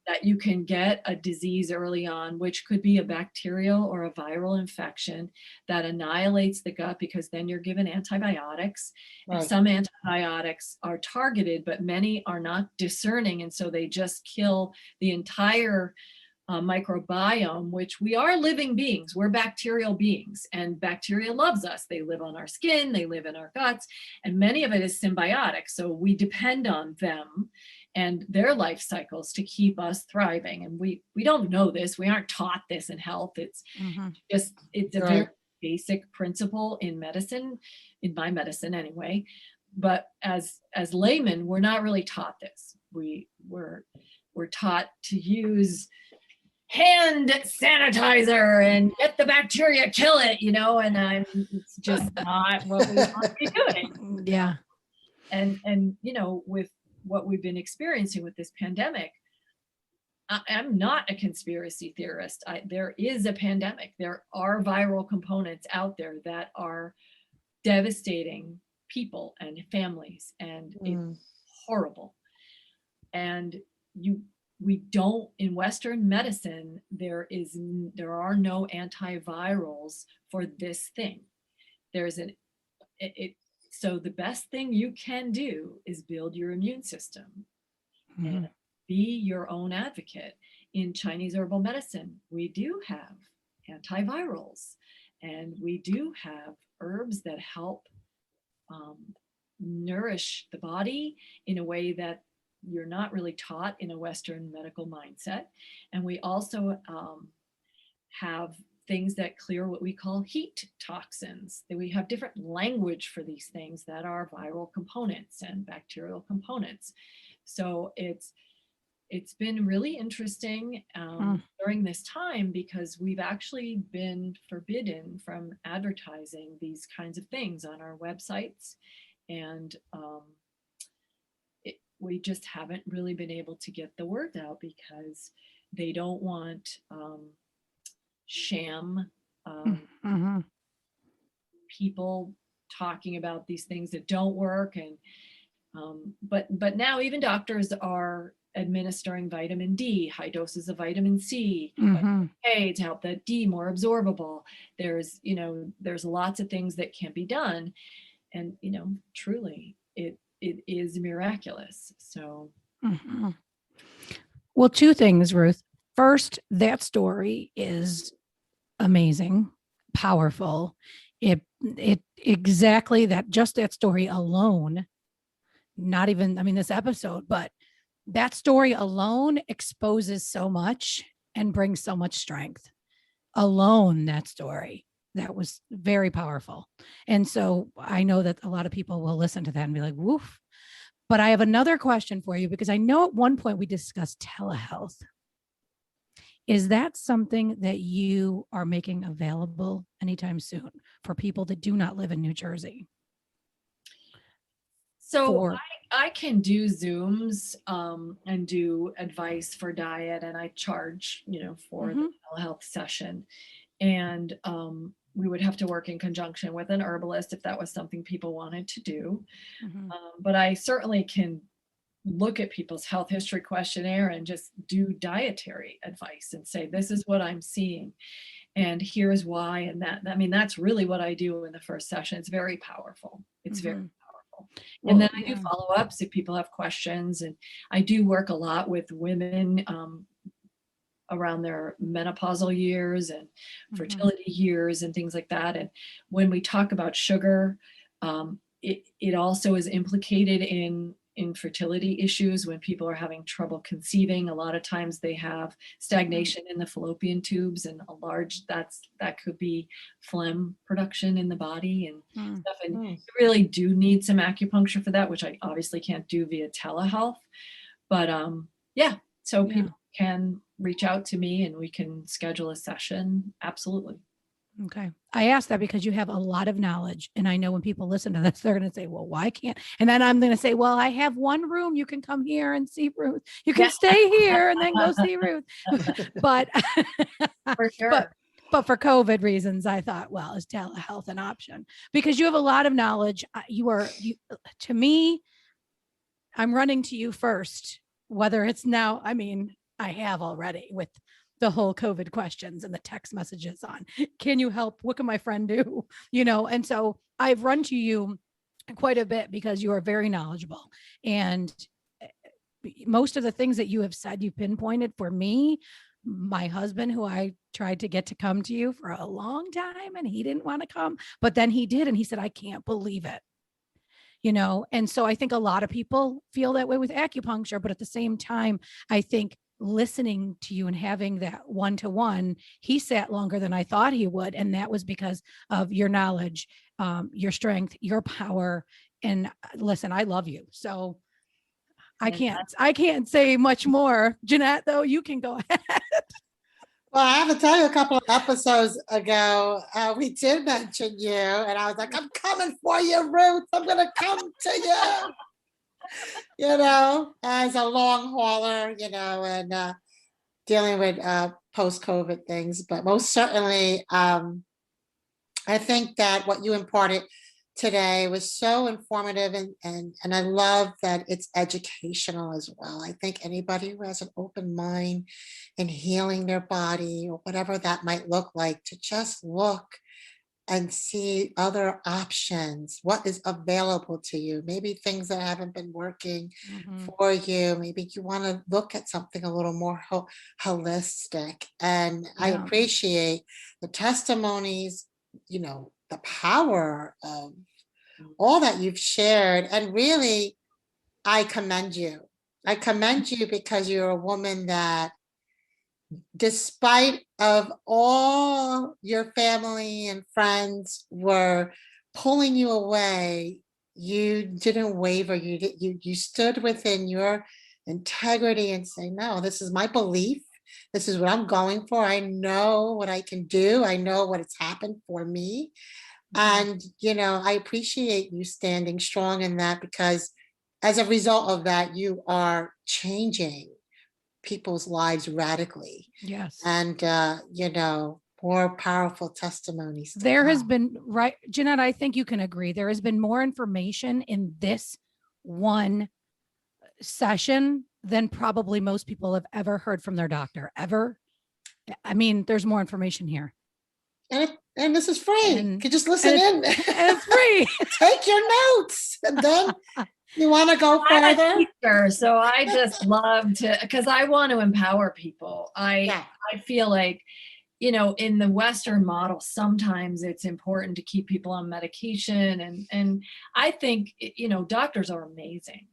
that you can get a disease early on, which could be a bacterial or a viral infection that annihilates the gut, because then you're given antibiotics. And some antibiotics are targeted, but many are not discerning. And so they just kill the entire microbiome, which we are living beings. We're bacterial beings, and bacteria loves us. They live on our skin, they live in our guts, and many of it is symbiotic. So we depend on them and their life cycles to keep us thriving. And we don't know this. We aren't taught this in health. It's just, it's a very basic principle in medicine, in my medicine anyway. But as laymen, we're not really taught this. We're taught to use hand sanitizer and get the bacteria, kill it, and it's just not what we want to be doing. Yeah. And with what we've been experiencing with this pandemic, I'm not a conspiracy theorist. There is a pandemic. There are viral components out there that are devastating people and families, and it's horrible. And we don't, in Western medicine, there are no antivirals for this thing. So the best thing you can do is build your immune system and be your own advocate. In Chinese herbal medicine, we do have antivirals, and we do have herbs that help nourish the body in a way that you're not really taught in a Western medical mindset. And we also have things that clear what we call heat toxins. That we have different language for these things that are viral components and bacterial components. So it's been really interesting during this time, because we've actually been forbidden from advertising these kinds of things on our websites. And we just haven't really been able to get the word out, because they don't want sham people talking about these things that don't work. And but now even doctors are administering vitamin D, high doses of vitamin C, vitamin K, to help that D more absorbable. There's lots of things that can be done, and truly it is miraculous. So well, two things, Ruth. First, that story is amazing, powerful. It exactly that, just that story alone, not even, this episode, but that story alone exposes so much and brings so much strength. Alone, that story, that was very powerful. And so I know that a lot of people will listen to that and be like, woof. But I have another question for you, because I know at one point we discussed telehealth. Is that something that you are making available anytime soon for people that do not live in New Jersey? So I can do Zooms and do advice for diet, and I charge, for the telehealth session. And we would have to work in conjunction with an herbalist if that was something people wanted to do. But I certainly can look at people's health history questionnaire and just do dietary advice and say, this is what I'm seeing, and here's why. And that's really what I do in the first session. It's very powerful. It's very powerful. And then I do follow-ups if people have questions. And I do work a lot with women around their menopausal years and fertility years and things like that. And when we talk about sugar, it also is implicated in infertility issues when people are having trouble conceiving. A lot of times they have stagnation in the fallopian tubes, and that could be phlegm production in the body and stuff. And you really do need some acupuncture for that, which I obviously can't do via telehealth. But so people can reach out to me and we can schedule a session. Absolutely. Okay. I asked that because you have a lot of knowledge. And I know when people listen to this, they're going to say, well, why can't? And then I'm going to say, well, I have one room. You can come here and see Ruth. You can stay here and then go see Ruth. But, for sure. But for COVID reasons, I thought, well, is telehealth an option? Because you have a lot of knowledge. To me, I'm running to you first, whether it's now, I mean, I have already with the whole COVID questions and the text messages on, can you help? What can my friend do? And so I've run to you quite a bit because you are very knowledgeable. And most of the things that you have said, you pinpointed for me. My husband, who I tried to get to come to you for a long time, and he didn't want to come, but then he did. And he said, I can't believe it. And so I think a lot of people feel that way with acupuncture, but at the same time, I think listening to you and having that one-to-one, he sat longer than I thought he would. And that was because of your knowledge, your strength, your power. And listen, I love you. So I can't say much more. Jeannette, though, you can go ahead. Well, I have to tell you, a couple of episodes ago, we did mention you, and I was like, I'm coming for you, Ruth. I'm going to come to you, as a long hauler, and dealing with post-COVID things. But most certainly, I think that what you imparted today was so informative, and I love that it's educational as well. I think anybody who has an open mind in healing their body or whatever that might look like, to just look and see other options, what is available to you, maybe things that haven't been working for you, maybe you want to look at something a little more holistic. And I appreciate the testimonies, the power of all that you've shared. And really, I commend you. I commend you because you're a woman that, despite of all your family and friends were pulling you away, you didn't waver. You stood within your integrity and say, no, this is my belief. This is what I'm going for. I know what I can do. I know what has happened for me. And, I appreciate you standing strong in that, because as a result of that, you are changing people's lives radically. Yes. And, more powerful testimonies. There has been, right, Jeannette, I think you can agree. There has been more information in this one session than probably most people have ever heard from their doctor, ever. I mean, there's more information here. And this is free. You can just listen in. And it's free. Take your notes. And then you want to go further? I'm a teacher, so I just love to, because I want to empower people. I feel like, in the Western model, sometimes it's important to keep people on medication. And I think, doctors are amazing.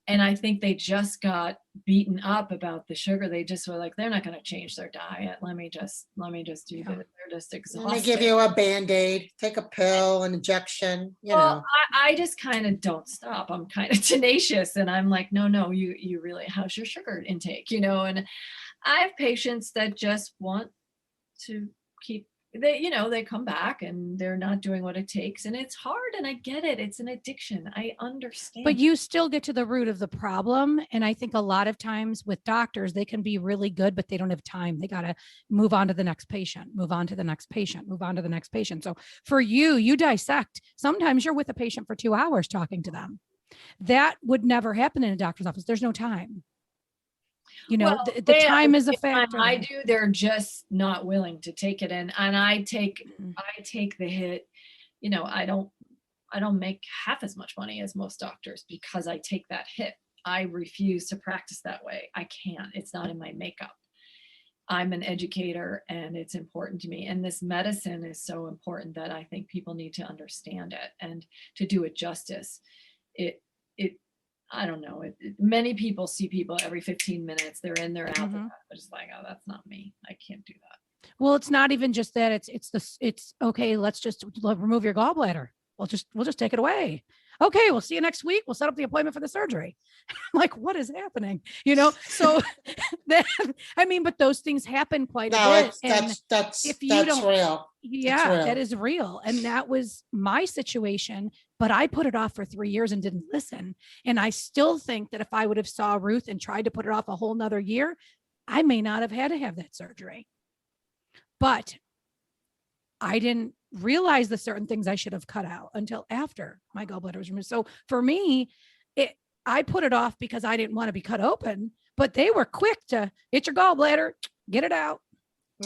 And I think they just got beaten up about the sugar. They just were like, they're not going to change their diet. Let me just do this. They're just exhausted. Let me give you a Band-Aid, take a pill, an injection, I just kind of don't stop. I'm kind of tenacious, and I'm like, no, you really, how's your sugar intake? And I have patients that just want to keep, they come back and they're not doing what it takes, and it's hard, and I get it. It's an addiction. I understand. But you still get to the root of the problem. And I think a lot of times with doctors, they can be really good, but they don't have time. They got to move on to the next patient, move on to the next patient, move on to the next patient. So for you dissect. Sometimes you're with a patient for 2 hours talking to them. That would never happen in a doctor's office. There's no time. The time is a factor. I do. They're just not willing to take it. And I take the hit. I don't make half as much money as most doctors because I take that hit. I refuse to practice that way. I can't. It's not in my makeup. I'm an educator, and it's important to me. And this medicine is so important that I think people need to understand it and to do it justice. I don't know. Many people see people every 15 minutes. They're in, they're out. Mhm. They're just like, oh, that's not me. I can't do that. Well, it's not even just that. It's okay. Let's just remove your gallbladder. We'll just take it away. Okay, we'll see you next week. We'll set up the appointment for the surgery. I'm like, what is happening? So then, I mean, but those things happen quite a No, bit. And that's if you that's don't, real. yeah, real. that is real. And that was my situation, but I put it off for 3 years and didn't listen. And I still think that if I would have saw Ruth and tried to put it off a whole nother year, I may not have had to have that surgery. But I didn't realize the certain things I should have cut out until after my gallbladder was removed. So for me, I put it off because I didn't want to be cut open, but they were quick to hit your gallbladder, get it out.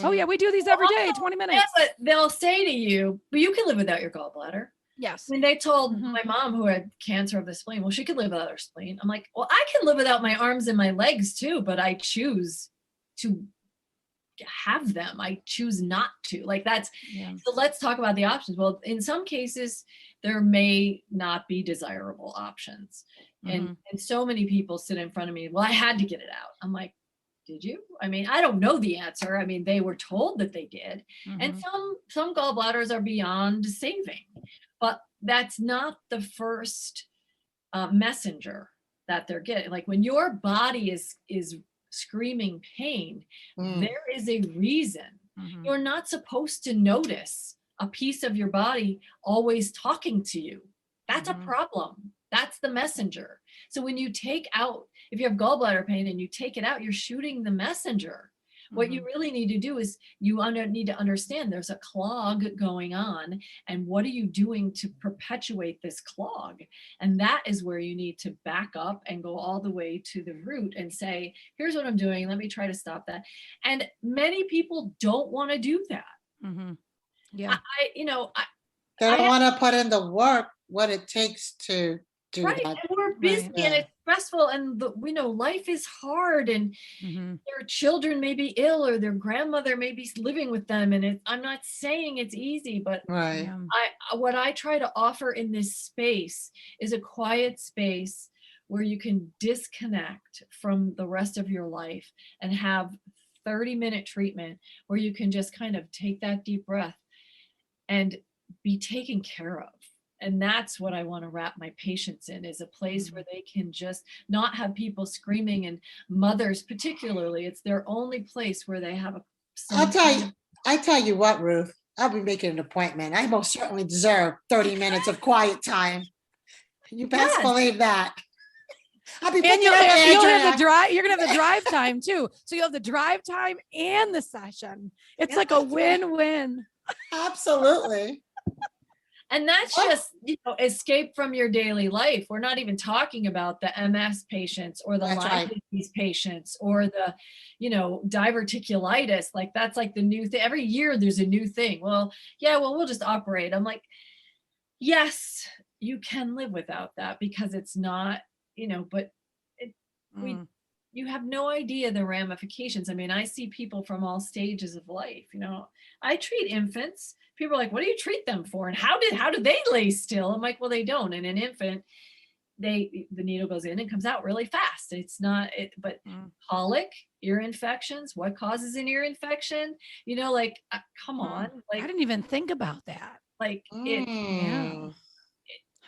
Oh yeah, we do these every day, 20 minutes. Yeah, but they'll say to you, but you can live without your gallbladder. Yes. I mean, they told Mhm. my mom, who had cancer of the spleen, well, she could live without her spleen. I'm like, well, I can live without my arms and my legs too, but I choose to have them. I choose not to. Like that's, Yeah. so let's talk about the options. Well, in some cases, there may not be desirable options. And so many people sit in front of me, well, I had to get it out. I'm like, did you? I mean, I don't know the answer. I mean, they were told that they did. And some gallbladders are beyond saving, but that's not the first messenger that they're getting. Like when your body is screaming pain, there is a reason. You're not supposed to notice a piece of your body always talking to you. That's a problem. That's the messenger. So when you take out, if you have gallbladder pain and you take it out, you're shooting the messenger. What you really need to do is you need to understand there's a clog going on, and what are you doing to perpetuate this clog? And that is where you need to back up and go all the way to the root and say, here's what I'm doing. Let me try to stop that. And many people don't want to do that. Yeah. They don't want to put in the work, what it takes to do right. that. And we're busy and it's stressful, and we know life is hard, and their children may be ill or their grandmother may be living with them. And I'm not saying it's easy, but Right. what I try to offer in this space is a quiet space where you can disconnect from the rest of your life and have 30-minute treatment where you can just kind of take that deep breath and be taken care of. And that's what I want to wrap my patients in, is a place where they can just not have people screaming, and mothers particularly, it's their only place where they have I tell you what, Ruth, I'll be making an appointment. I most certainly deserve 30 minutes of quiet time. You best believe that. I'll be and you'll have the drive. You're gonna have the drive time too. So you'll have the drive time and the session. It's like a win-win. Absolutely. And that's just, escape from your daily life. We're not even talking about the MS patients or the Lyme disease patients or the, diverticulitis. Like that's like the new thing. Every year there's a new thing. Well, we'll just operate. I'm like, yes, you can live without that because it's not, but you have no idea the ramifications. I mean, I see people from all stages of life. I treat infants. People are like, what do you treat them for? And how do they lay still? I'm like, well, they don't. And an infant, the needle goes in and comes out really fast. It's not, but colic, ear infections, what causes an ear infection? Come on. Like, I didn't even think about that. Like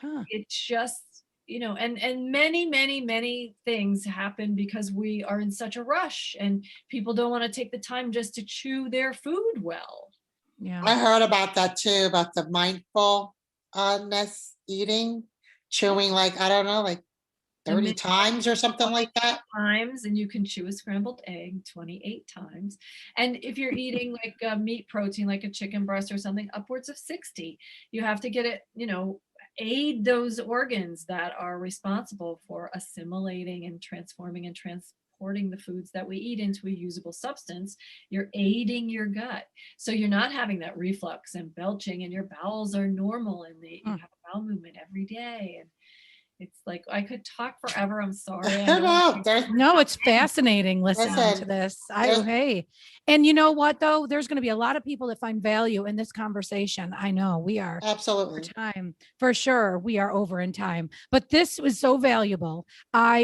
it's just, and many, many, many things happen because we are in such a rush and people don't want to take the time just to chew their food well. Yeah. I heard about that too, about the mindfulness eating, chewing like 30 times or something like that. Times, and you can chew a scrambled egg 28 times. And if you're eating like meat protein, like a chicken breast or something, upwards of 60. You have to get it, aid those organs that are responsible for assimilating and transforming and transporting the foods that we eat into a usable substance. You're aiding your gut. So you're not having that reflux and belching, and your bowels are normal, and you have a bowel movement every day. And It's like I could talk forever. I'm sorry. I No, know. No, it's fascinating listening to Listen, this. there's- Hey, and you know what though? There's going to be a lot of people that find value in this conversation. I know we are over absolutely. time for sure. We are over in time, but this was so valuable.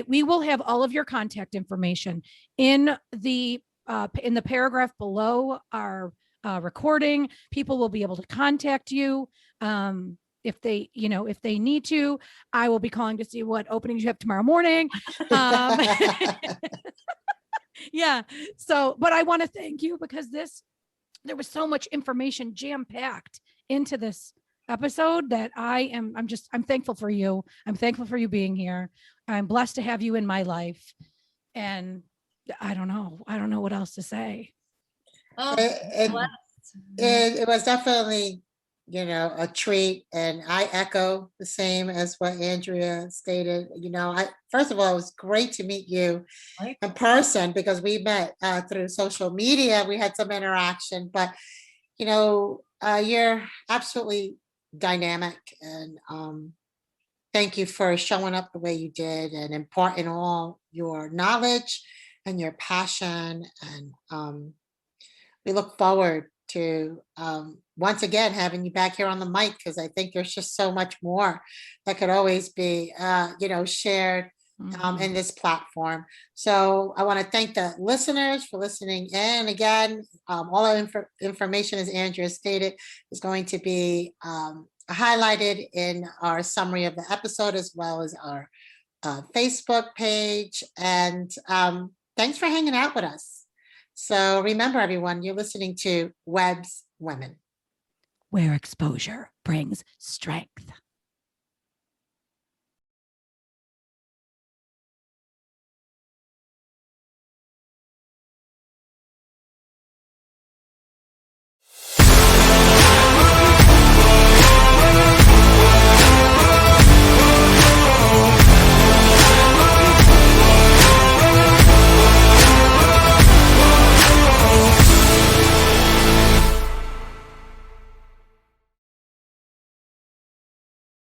We will have all of your contact information in the paragraph below our recording. People will be able to contact you. If they, if they need to. I will be calling to see what openings you have tomorrow morning. Yeah. So, but I want to thank you because there was so much information jam packed into this episode that I'm thankful for you. I'm thankful for you being here. I'm blessed to have you in my life. And I don't know what else to say. Oh, It was definitely, a treat. And I echo the same as what Andrea stated. First of all, it was great to meet you in person because we met through social media. We had some interaction, but, you're absolutely dynamic. And thank you for showing up the way you did and imparting all your knowledge and your passion. And we look forward to once again having you back here on the mic because I think there's just so much more that could always be shared in this platform. So I want to thank the listeners for listening in. Again, all our information, as Andrea stated, is going to be highlighted in our summary of the episode as well as our Facebook page. And thanks for hanging out with us. So remember, everyone, you're listening to Webb's Women, where exposure brings strength.